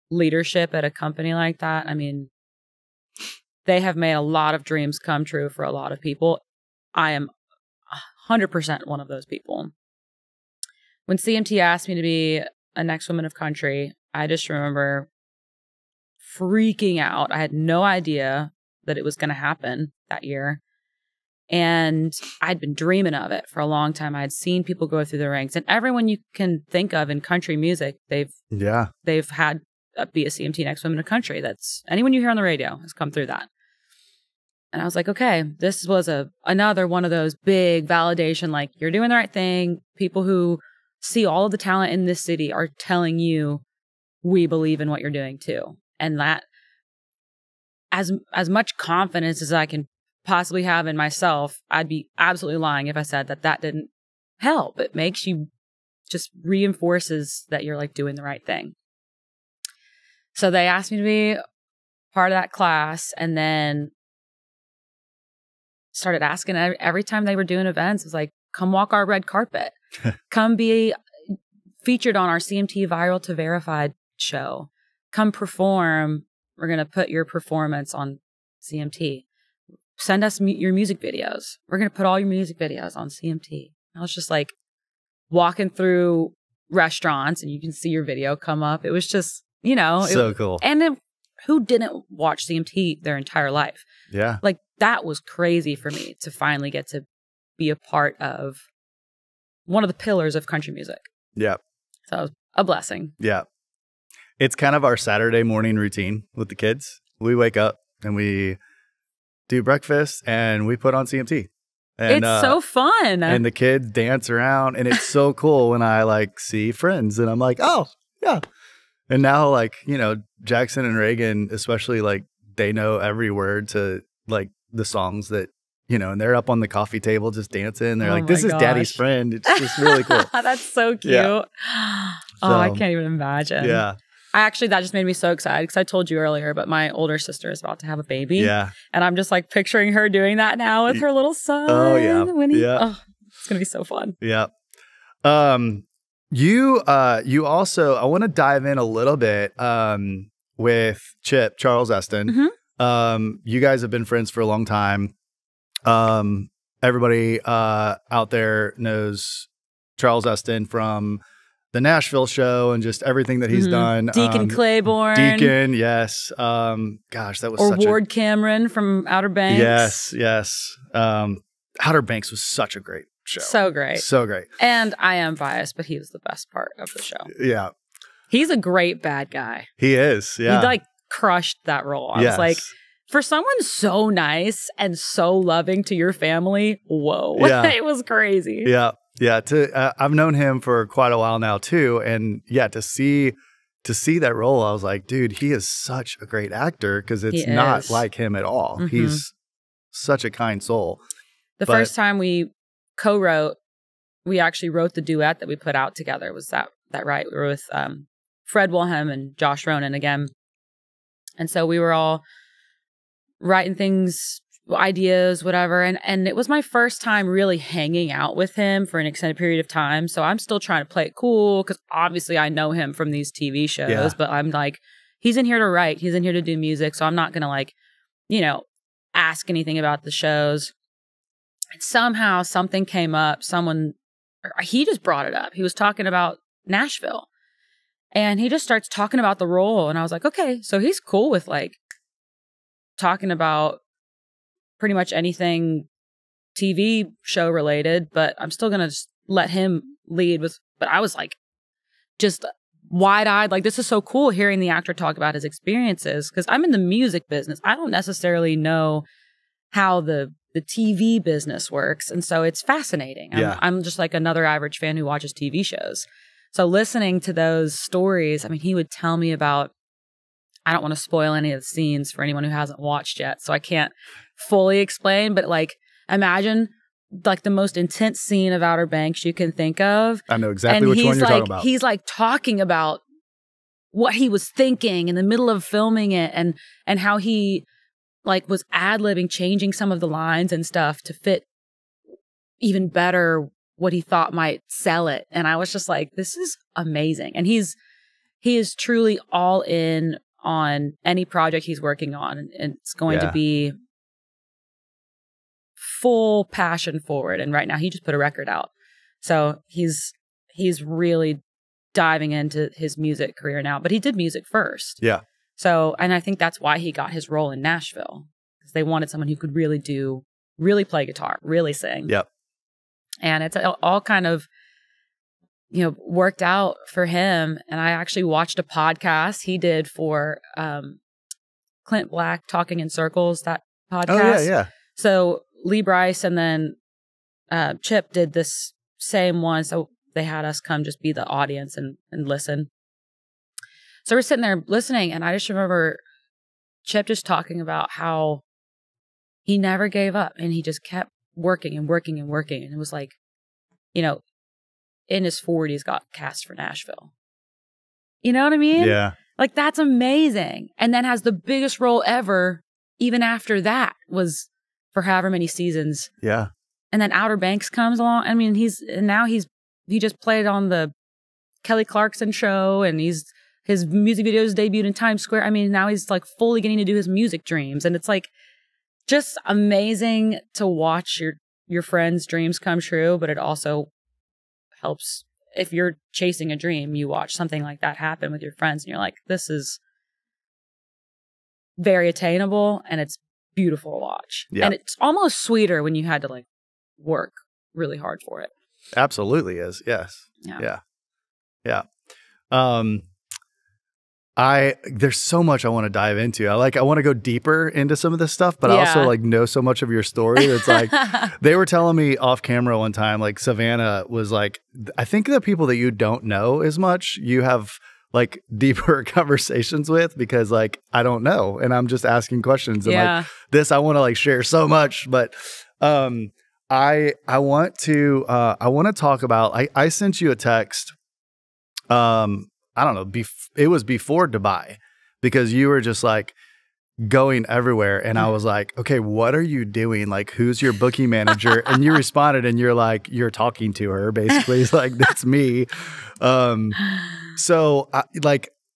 leadership at a company like that. I mean, they have made a lot of dreams come true for a lot of people. I am 100% one of those people. When CMT asked me to be a Next Women of Country, I just remember freaking out. I had no idea that it was going to happen that year. And I'd been dreaming of it for a long time. I had seen people go through the ranks, and everyone you can think of in country music, they've had be a CMT Next Women of Country. That's anyone you hear on the radio has come through that. And I was like, okay, this was another one of those big validation, like, you're doing the right thing. People who see all of the talent in this city are telling you, we believe in what you're doing too. And that, as much confidence as I can possibly have in myself, I'd be absolutely lying if I said that didn't help. It makes you, just reinforces that you're like doing the right thing. So they asked me to be part of that class, and then started asking every time they were doing events. It was like, come walk our red carpet. Come be featured on our CMT Viral to Verified show. Come perform. We're going to put your performance on CMT. Send us your music videos. We're going to put all your music videos on CMT. I was just like walking through restaurants, and you can see your video come up. It was just, so cool. And who didn't watch CMT their entire life? Yeah. Like, that was crazy for me to finally get to be a part of one of the pillars of country music. Yeah. So it was a blessing. Yeah. It's kind of our Saturday morning routine with the kids. We wake up and we do breakfast and we put on CMT. And, it's so fun. And the kids dance around, and it's so cool when I like see friends and I'm like, oh, yeah. And now, like, Jackson and Reagan, especially, like, they know every word to like the songs that, and they're up on the coffee table just dancing. They're like, this is Daddy's friend. It's just really cool. That's so cute. Yeah. I can't even imagine. Yeah. That just made me so excited because I told you earlier, but my older sister is about to have a baby. Yeah. And I'm just like picturing her doing that now with her little son. Oh, yeah. It's going to be so fun. Yeah. You also, I want to dive in a little bit with Chip, Charles Eston. Mm-hmm. You guys have been friends for a long time. everybody out there knows Charles Esten from the Nashville show and just everything that he's done. Deacon Claiborne. Deacon, yes. Gosh, that was or such Ward Cameron from Outer Banks. Yes. Outer Banks was such a great show. So great. So great. And I am biased, but he was the best part of the show. Yeah. He's a great bad guy. He is, yeah. He like crushed that role. I was like, for someone so nice and so loving to your family, whoa. Yeah. It was crazy. Yeah. Yeah, I've known him for quite a while now too, and yeah, to see that role, I was like, dude, he is such a great actor because it's not like him at all. He's such a kind soul. The first time we co-wrote, we actually wrote the duet that we put out together. Was that right? We were with Fred Wilhelm and Josh Ronan again, and so we were all writing things, ideas, whatever. And it was my first time really hanging out with him for an extended period of time. So I'm still trying to play it cool because obviously I know him from these TV shows, but I'm like, he's in here to write, he's in here to do music. So I'm not going to like, ask anything about the shows. And somehow something came up. He just brought it up. He was talking about Nashville and he just starts talking about the role. And I was like, okay, so he's cool with like talking about pretty much anything TV show related, but I'm still going to just let him lead with, but I was like, just wide-eyed, like, this is so cool hearing the actor talk about his experiences, because I'm in the music business. I don't necessarily know how the TV business works, and so it's fascinating. I'm just like another average fan who watches TV shows. So listening to those stories, I mean, he would tell me about, I don't want to spoil any of the scenes for anyone who hasn't watched yet, so I can't fully explain, but like imagine like the most intense scene of Outer Banks you can think of. I know exactly which one you're talking about. He's like talking about what he was thinking in the middle of filming it and how he like was ad-libbing, changing some of the lines and stuff to fit even better what he thought might sell it. And I was just like, this is amazing. And he is truly all in on any project he's working on, and it's going to be full passion forward. And right now he just put a record out, so he's really diving into his music career now, but he did music first. So, and I think that's why he got his role in Nashville, because they wanted someone who could really play guitar, really sing. And it's all kind of worked out for him. And I actually watched a podcast he did for Clint Black, Talking in Circles, that podcast. Yeah. So Lee Brice and then Chip did this same one. So they had us come just be the audience and listen. So we're sitting there listening, and I just remember Chip just talking about how he never gave up and he just kept working and working and working. And it was like, in his 40s got cast for Nashville. You know what I mean? Yeah. Like, that's amazing. And then has the biggest role ever, even after that, was for however many seasons. Yeah. And then Outer Banks comes along. I mean, he just played on the Kelly Clarkson show, and his music videos debuted in Times Square. I mean, now he's like fully getting to do his music dreams. And it's like just amazing to watch your friends' dreams come true, but it also helps if you're chasing a dream, you watch something like that happen with your friends and you're like, this is very attainable and it's beautiful to watch. Yeah. And it's almost sweeter when you had to like work really hard for it. Absolutely is. Yes. Yeah. There's so much I want to dive into. I want to go deeper into some of this stuff, but I also like know so much of your story. It's like they were telling me off camera one time, like Savannah was like, I think the people that you don't know as much, you have like deeper conversations with, because like I don't know, and I'm just asking questions. And like this, I want to like share so much, but I want to talk about. I sent you a text. I don't know, it was before Dubai, because you were just like going everywhere. And I was like, okay, what are you doing? Like, who's your booking manager? And you responded and you're like, you're talking to her basically. It's like, that's me. So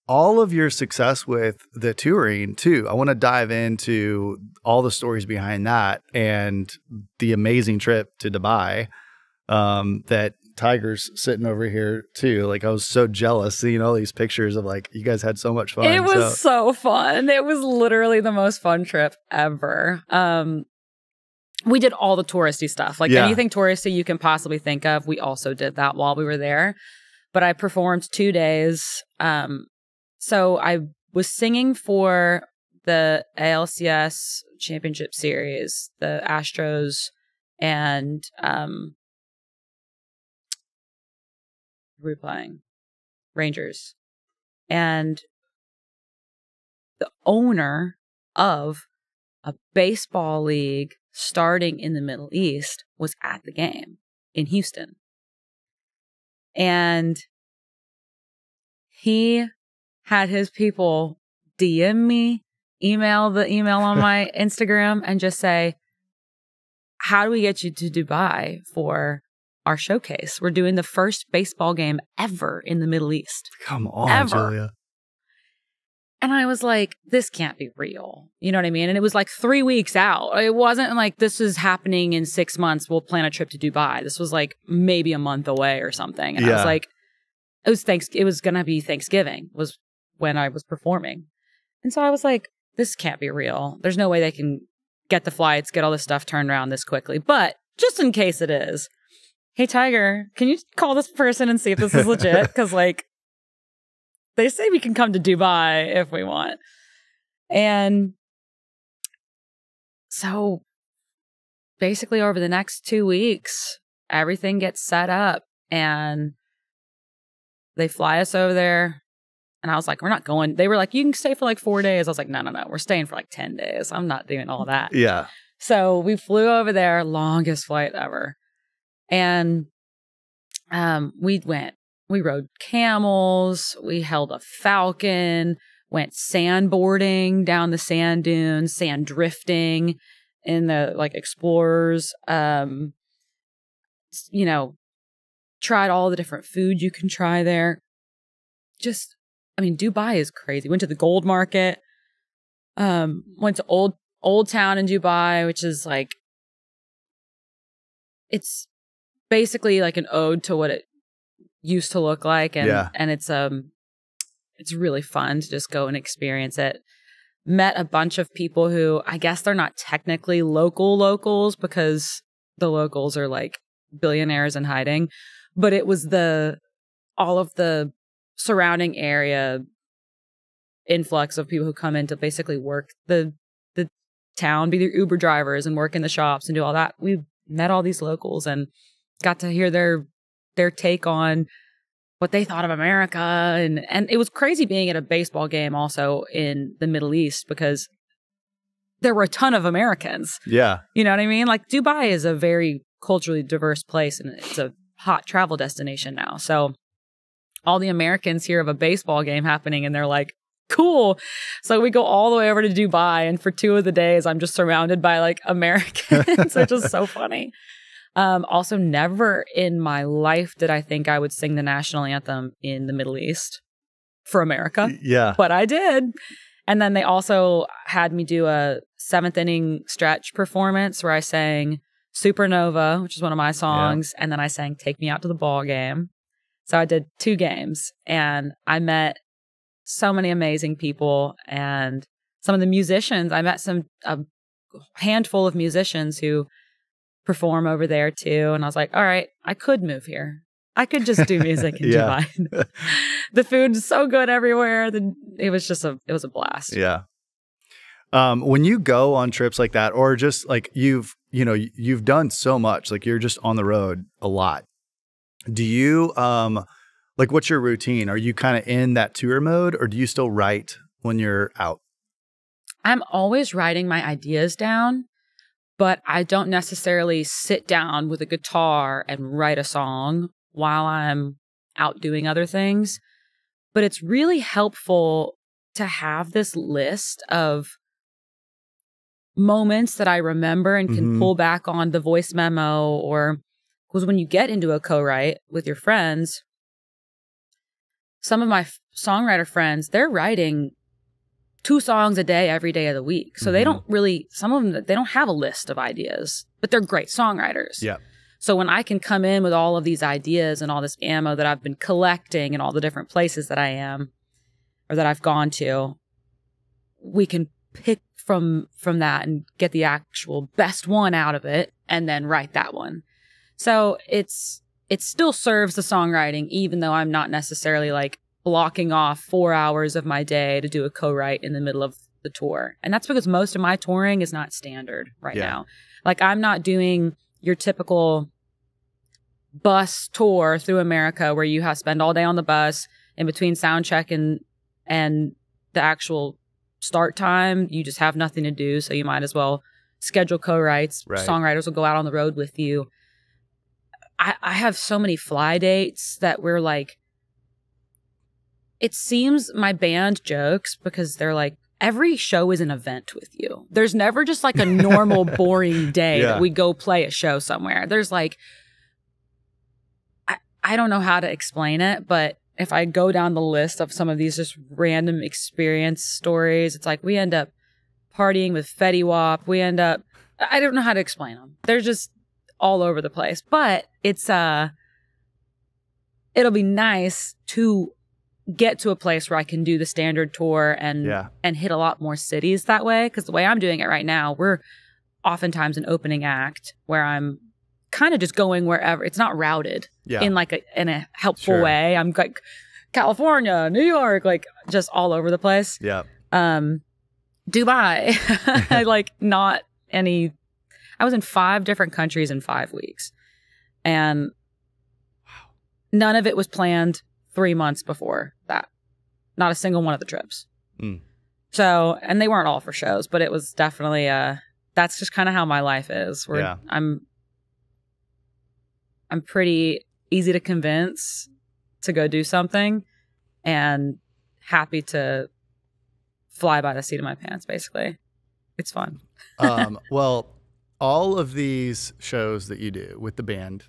all of your success with the touring too. I want to dive into all the stories behind that and the amazing trip to Dubai that Tiger's sitting over here too. Like I was so jealous seeing all these pictures of like, you guys had so much fun. It was so fun. It was literally the most fun trip ever. We did all the touristy stuff, like anything touristy you can possibly think of. We also did that while we were there, but I performed 2 days. So I was singing for the ALCS Championship Series, the Astros, and we were playing Rangers. And the owner of a baseball league starting in the Middle East was at the game in Houston. And he had his people DM me, email on my Instagram and just say, how do we get you to Dubai for our showcase? We're doing the first baseball game ever in the Middle East. Come on, Julia. And I was like, this can't be real. You know what I mean? And it was like 3 weeks out. It wasn't like this is happening in 6 months. We'll plan a trip to Dubai. This was like maybe a month away or something. And I was like, it was going to be Thanksgiving was when I was performing. And so I was like, this can't be real. There's no way they can get the flights, get all this stuff turned around this quickly. But just in case it is, hey, Tiger, can you call this person and see if this is legit? Because like, they say we can come to Dubai if we want. And so basically over the next 2 weeks, everything gets set up and they fly us over there. And I was like, we're not going. They were like, you can stay for like 4 days. I was like, no. We're staying for like 10 days. I'm not doing all that. Yeah. So we flew over there, longest flight ever. And we rode camels. We held a falcon, went sandboarding down the sand dunes, sand drifting in the like explorers, tried all the different food you can try there. Dubai is crazy. Went to the gold market, went to old town in Dubai, which is like, it's basically like an ode to what it used to look like. And it's really fun to just go and experience it. Met a bunch of people who I guess they're not technically locals because the locals are like billionaires in hiding, but it was all of the surrounding area influx of people who come in to basically work the town, be their Uber drivers and work in the shops and do all that. We met all these locals and got to hear their take on what they thought of America. And it was crazy being at a baseball game also in the Middle East because there were a ton of Americans. Yeah. You know what I mean? Like Dubai is a very culturally diverse place and it's a hot travel destination now. So all the Americans hear of a baseball game happening and they're like, cool. So we go all the way over to Dubai and for 2 of the days I'm just surrounded by like Americans, which is so funny. Also, never in my life did I think I would sing the national anthem in the Middle East for America. Yeah. But I did. And then they also had me do a 7th inning stretch performance where I sang Supernova, which is one of my songs. Yeah. And then I sang Take Me Out to the Ball Game. So I did 2 games and I met so many amazing people and some of the musicians. I met a handful of musicians who perform over there too. And I was like, all right, I could move here. I could just do music in Dubai. The food is so good everywhere. It was a blast. Yeah. When you go on trips like that, or just like you've done so much, like you're just on the road a lot. Do you, like what's your routine? Are you kind of in that tour mode or do you still write when you're out? I'm always writing my ideas down. But I don't necessarily sit down with a guitar and write a song while I'm out doing other things. But it's really helpful to have this list of moments that I remember and can pull back on the voice memo, or because when you get into a co-write with your friends, some of my songwriter friends, they're writing 2 songs a day every day of the week. So they don't really, some of them, they don't have a list of ideas, but they're great songwriters. Yeah. So when I can come in with all of these ideas and all this ammo that I've been collecting in all the different places that I am or that I've gone to, we can pick from that and get the actual best one out of it and then write that one. So it still serves the songwriting, even though I'm not necessarily like blocking off 4 hours of my day to do a co-write in the middle of the tour. And that's because most of my touring is not standard right now. Like I'm not doing your typical bus tour through America where you have to spend all day on the bus in between sound check and the actual start time. You just have nothing to do. So you might as well schedule co-writes. Right. Songwriters will go out on the road with you. I have so many fly dates that we're like, it seems my band jokes because they're like, every show is an event with you. There's never just like a normal boring day that we go play a show somewhere. There's like, I don't know how to explain it, but if I go down the list of some of these just random experience stories, it's like we end up partying with Fetty Wap. We end up, I don't know how to explain them. They're just all over the place, but it's, it'll be nice to get to a place where I can do the standard tour and hit a lot more cities that way. Because the way I'm doing it right now, we're oftentimes an opening act where I'm kind of just going wherever. It's not routed in like in a helpful way. I'm like California, New York, like just all over the place. Yeah. Dubai, like not any. I was in 5 different countries in 5 weeks, and none of it was planned 3 months before that. Not a single one of the trips. So, and they weren't all for shows, but it was definitely that's just kind of how my life is. Where I'm pretty easy to convince to go do something and happy to fly by the seat of my pants, basically. It's fun. Well, all of these shows that you do with the band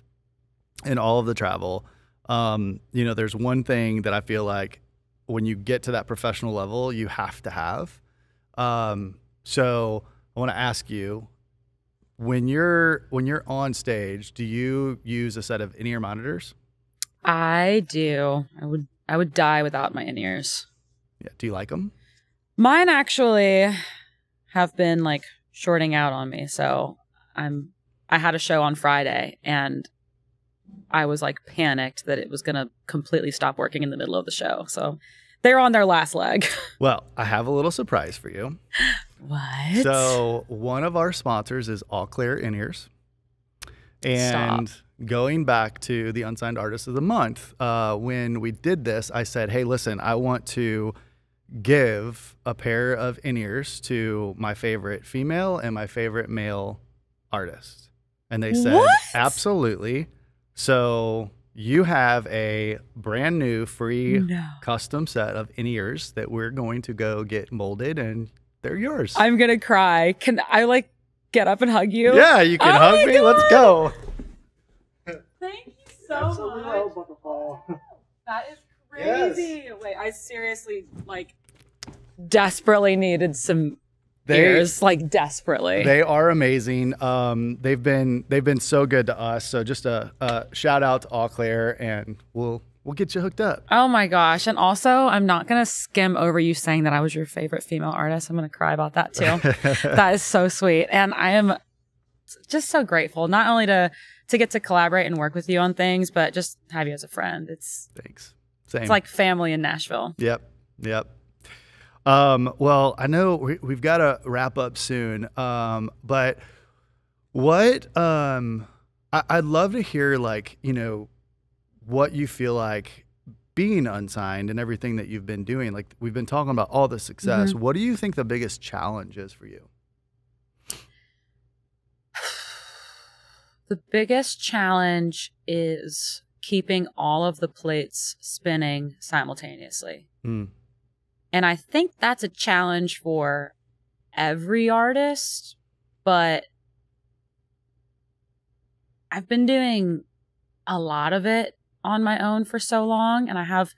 and all of the travel, you know, there's one thing that I feel like when you get to that professional level, you have to have. So I want to ask you, when you're on stage, do you use a set of in-ear monitors? I do. I would die without my in-ears. Yeah. Do you like them? Mine actually have been like shorting out on me. So I had a show on Friday and I was like panicked that it was going to completely stop working in the middle of the show. So they're on their last leg. Well, I have a little surprise for you. What? So one of our sponsors is All Clear In-Ears. And going back to the Unsigned Artist of the Month, when we did this, I said, hey, listen, I want to give a pair of in-ears to my favorite female and my favorite male artist. And they said, what? Absolutely. So you have a brand new free custom set of in-ears that we're going to go get molded, and they're yours. I'm going to cry. Can I like get up and hug you? Yeah, you can hug me. God. Let's go. Thank you so much. That is crazy. Yes. Wait, I seriously like desperately needed some ears, like desperately. They are amazing. They've been so good to us. So just a shout out to All Clear, and we'll get you hooked up. Oh my gosh. And also, I'm not going to skim over you saying that I was your favorite female artist. I'm going to cry about that too. That is so sweet. And I am just so grateful, not only to get to collaborate and work with you on things, but just have you as a friend. Thanks. Same. It's like family in Nashville. Yep. Well, I know we've got to wrap up soon. But what, I'd love to hear, like, you know, what you feel like being unsigned and everything that you've been doing. Like, we've been talking about all the success. What do you think the biggest challenge is for you? The biggest challenge is keeping all of the plates spinning simultaneously. And I think that's a challenge for every artist, but I've been doing a lot of it on my own for so long, and I have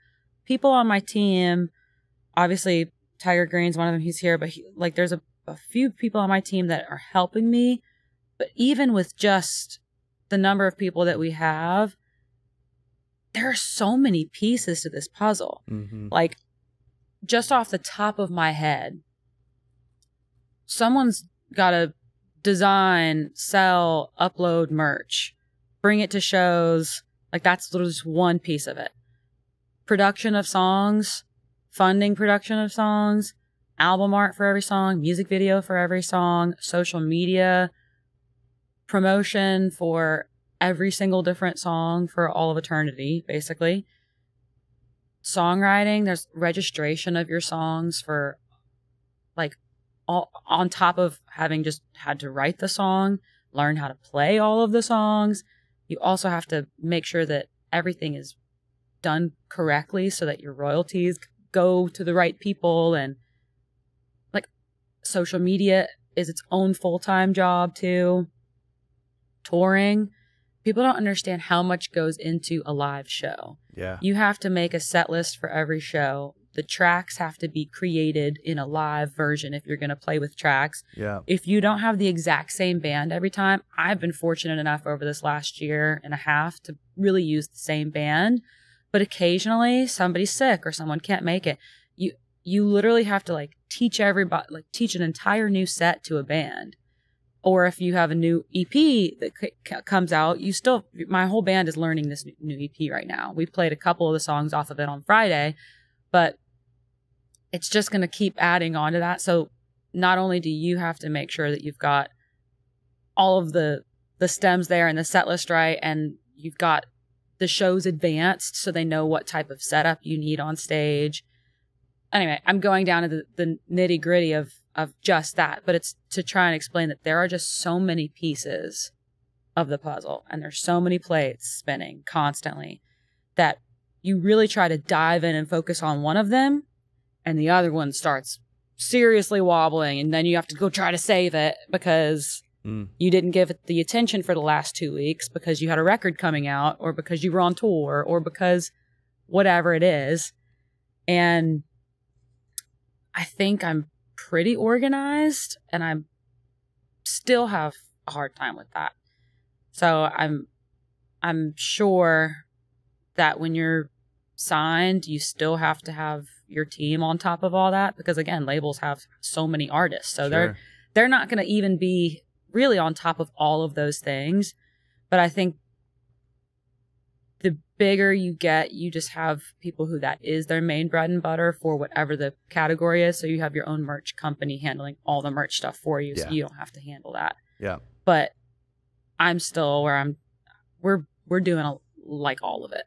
people on my team, obviously Tiger Green's one of them, he's here, but there's a few people on my team that are helping me. But even with just the number of people that we have, there are so many pieces to this puzzle. Like, just off the top of my head, someone's got to design, sell, upload merch, bring it to shows. Like, that's literally just one piece of it. Production of songs, funding production of songs, album art for every song, music video for every song, social media, promotion for every single different song for all of eternity, basically. Songwriting, there's registration of your songs for, like, all on top of having just had to write the song, learn how to play all of the songs. You also have to make sure that everything is done correctly so that your royalties go to the right people. And like, social media is its own full-time job too. Touring. People don't understand how much goes into a live show. Yeah. You have to make a set list for every show. The tracks have to be created in a live version if you're going to play with tracks. Yeah. If you don't have the exact same band every time, I've been fortunate enough over this last year and a half to really use the same band. But occasionally somebody's sick or someone can't make it. You literally have to like teach everybody, like teach an entire new set to a band. Or if you have a new EP that comes out, my whole band is learning this new EP right now. We played a couple of the songs off of it on Friday, but it's just going to keep adding on to that. So not only do you have to make sure that you've got all of the stems there and the set list right, and you've got the shows advanced so they know what type of setup you need on stage. Anyway, I'm going down to the nitty gritty of just that, but it's to try and explain that there are just so many pieces of the puzzle and there's so many plates spinning constantly that you really try to dive in and focus on one of them and the other one starts seriously wobbling, and then you have to go try to save it because you didn't give it the attention for the last 2 weeks because you had a record coming out or because you were on tour or because whatever it is. And I think I'm pretty organized, and I still have a hard time with that. So I'm sure that when you're signed, you still have to have your team on top of all that because, again, labels have so many artists. So they're not going to even be really on top of all of those things. But I think the bigger you get, you just have people who that is their main bread and butter for whatever the category is. So you have your own merch company handling all the merch stuff for you. So you don't have to handle that. Yeah. But I'm still where we're doing like all of it.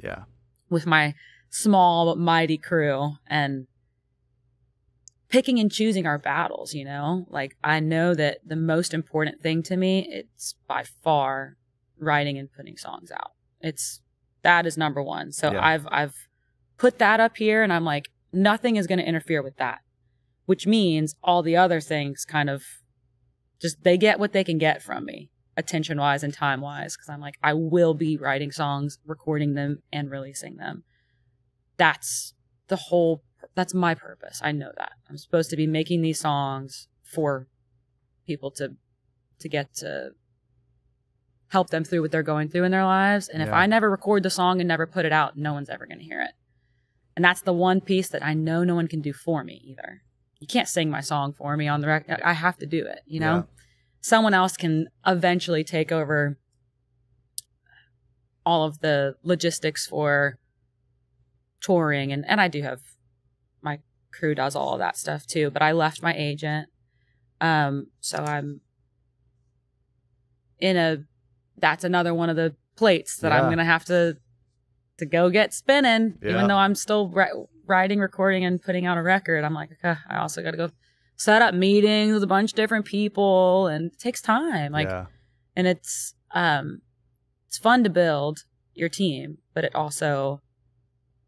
Yeah. With my small but mighty crew and picking and choosing our battles, you know? Like, I know that the most important thing to me, it's by far writing and putting songs out. That is number one. So I've put that up here and I'm like, nothing is going to interfere with that, which means all the other things kind of just, they get what they can get from me attention wise and time wise. Cause I'm like, I will be writing songs, recording them and releasing them. That's my purpose. I know that I'm supposed to be making these songs for people to get to help them through what they're going through in their lives. And if I never record the song and never put it out, no one's ever going to hear it. And that's the one piece that I know no one can do for me either. You can't sing my song for me on the record. I have to do it, you know? Yeah. Someone else can eventually take over all of the logistics for touring. And I do have, my crew does all of that stuff too, but I left my agent. So I'm that's another one of the plates that I'm going to have to go get spinning, even though I'm still writing, recording, and putting out a record. I'm like, okay, I also got to go set up meetings with a bunch of different people, and it takes time. And it's fun to build your team, but it also,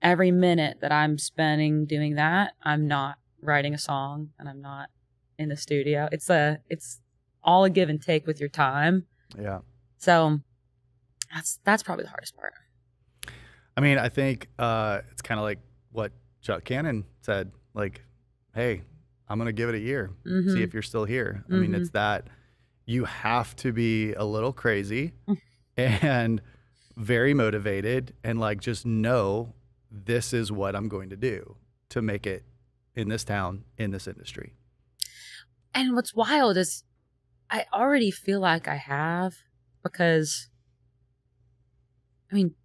every minute that I'm spending doing that, I'm not writing a song and I'm not in the studio. It's all a give and take with your time. Yeah. So that's probably the hardest part. I mean, I think it's kind of like what Chuck Cannon said, like, hey, I'm going to give it a year, see if you're still here. I mean, it's that you have to be a little crazy and very motivated and like just know this is what I'm going to do to make it in this town, in this industry. And what's wild is I already feel like I have, because I mean,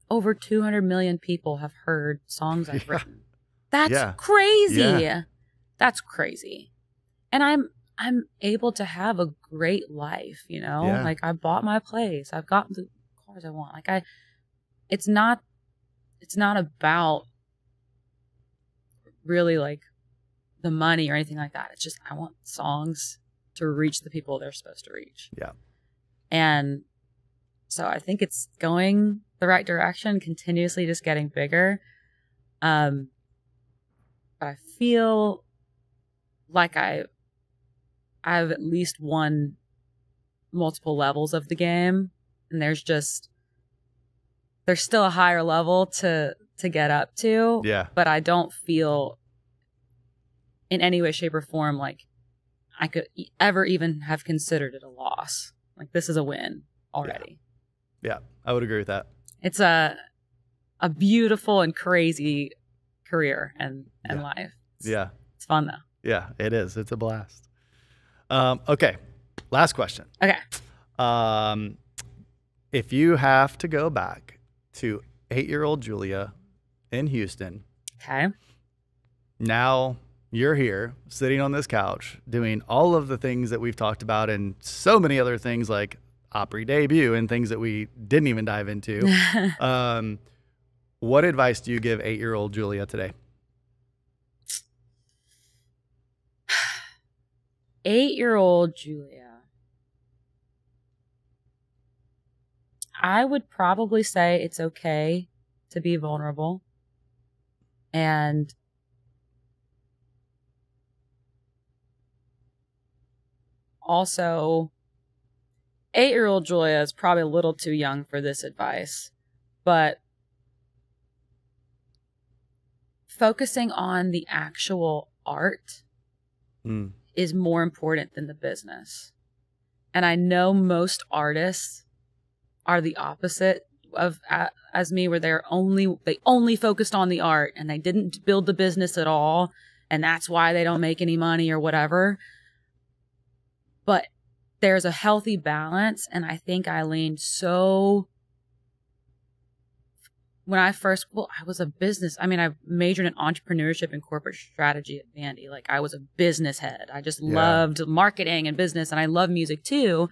over 200 million people have heard songs I've written. That's crazy. Yeah. That's crazy. And I'm able to have a great life, you know? Like, I bought my place. I've got the cars I want. Like, it's not about really like the money or anything like that. It's just, I want songs to reach the people they're supposed to reach. Yeah. And so I think it's going the right direction, continuously just getting bigger. But I feel like I've at least won multiple levels of the game, and there's still a higher level to get up to. Yeah. But I don't feel in any way, shape, or form like I could ever even have considered it a loss. Like, this is a win already. Yeah, I would agree with that. It's a beautiful and crazy career and life. It's fun though. Yeah, it is. It's a blast. Okay, last question. Okay. If you have to go back to 8-year-old Julia in Houston, okay, now you're here sitting on this couch doing all of the things that we've talked about and so many other things like Opry debut and things that we didn't even dive into. What advice do you give 8-year-old Julia today? 8-year-old Julia, I would probably say it's okay to be vulnerable. And also, 8-year-old Julia is probably a little too young for this advice, but focusing on the actual art is more important than the business. And I know most artists are the opposite of as me, where they only focused on the art and they didn't build the business at all, and that's why they don't make any money or whatever. But there's a healthy balance, and I think I leaned so... When I was I majored in entrepreneurship and corporate strategy at Vandy. Like, I was a business head. I just loved marketing and business, and I love music too.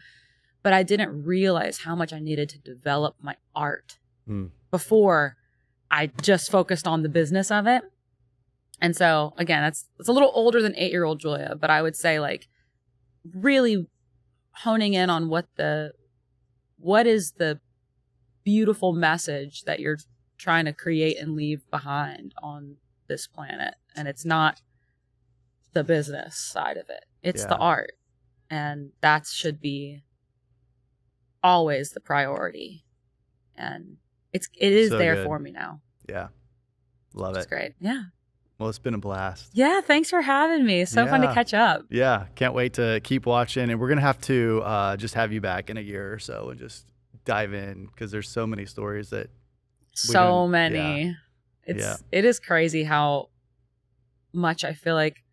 But I didn't realize how much I needed to develop my art before I just focused on the business of it. And so, again, it's a little older than 8-year-old Julia, but I would say, like, really honing in on what is the beautiful message that you're trying to create and leave behind on this planet. And it's not the business side of it. It's the art. And that should be always the priority. And it is so there for me now. Yeah. Love it. It's great. Yeah. Well, it's been a blast. Yeah. Thanks for having me. So fun to catch up. Yeah. Can't wait to keep watching. And we're going to have to just have you back in a year or so and just dive in, because there's so many stories that so many. It is crazy how much I feel like.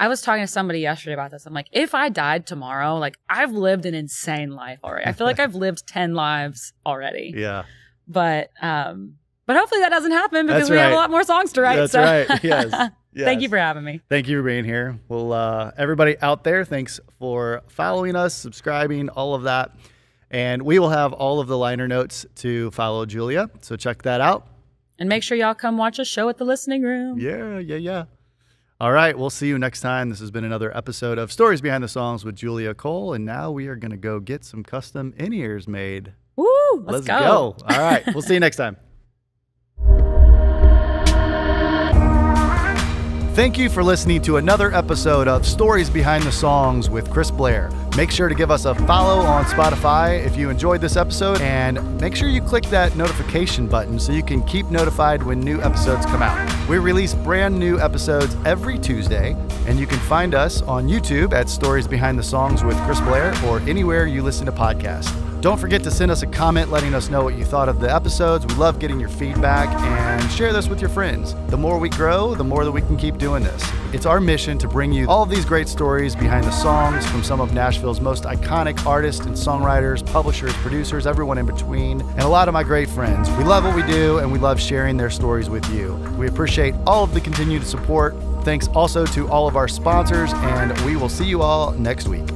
I was talking to somebody yesterday about this. I'm like, if I died tomorrow, like, I've lived an insane life already. I feel like I've lived 10 lives already. Yeah. But hopefully that doesn't happen, because we have a lot more songs to write. That's right. Yes. Thank you for having me. Thank you for being here. Well, everybody out there, thanks for following us, subscribing, all of that. And we will have all of the liner notes to follow Julia. So check that out. And make sure y'all come watch a show at the Listening Room. Yeah. All right. We'll see you next time. This has been another episode of Stories Behind the Songs with Julia Cole. And now we are going to go get some custom in-ears made. Woo! Let's go. All right. We'll see you next time. Thank you for listening to another episode of Stories Behind the Songs with Chris Blair. Make sure to give us a follow on Spotify if you enjoyed this episode, and make sure you click that notification button so you can keep notified when new episodes come out. We release brand new episodes every Tuesday, and you can find us on YouTube at Stories Behind the Songs with Chris Blair or anywhere you listen to podcasts. Don't forget to send us a comment letting us know what you thought of the episodes. We love getting your feedback, and share this with your friends. The more we grow, the more that we can keep doing this. It's our mission to bring you all of these great stories behind the songs from some of Nashville's most iconic artists and songwriters, publishers, producers, everyone in between, and a lot of my great friends. We love what we do, and we love sharing their stories with you. We appreciate all of the continued support. Thanks also to all of our sponsors, and we will see you all next week.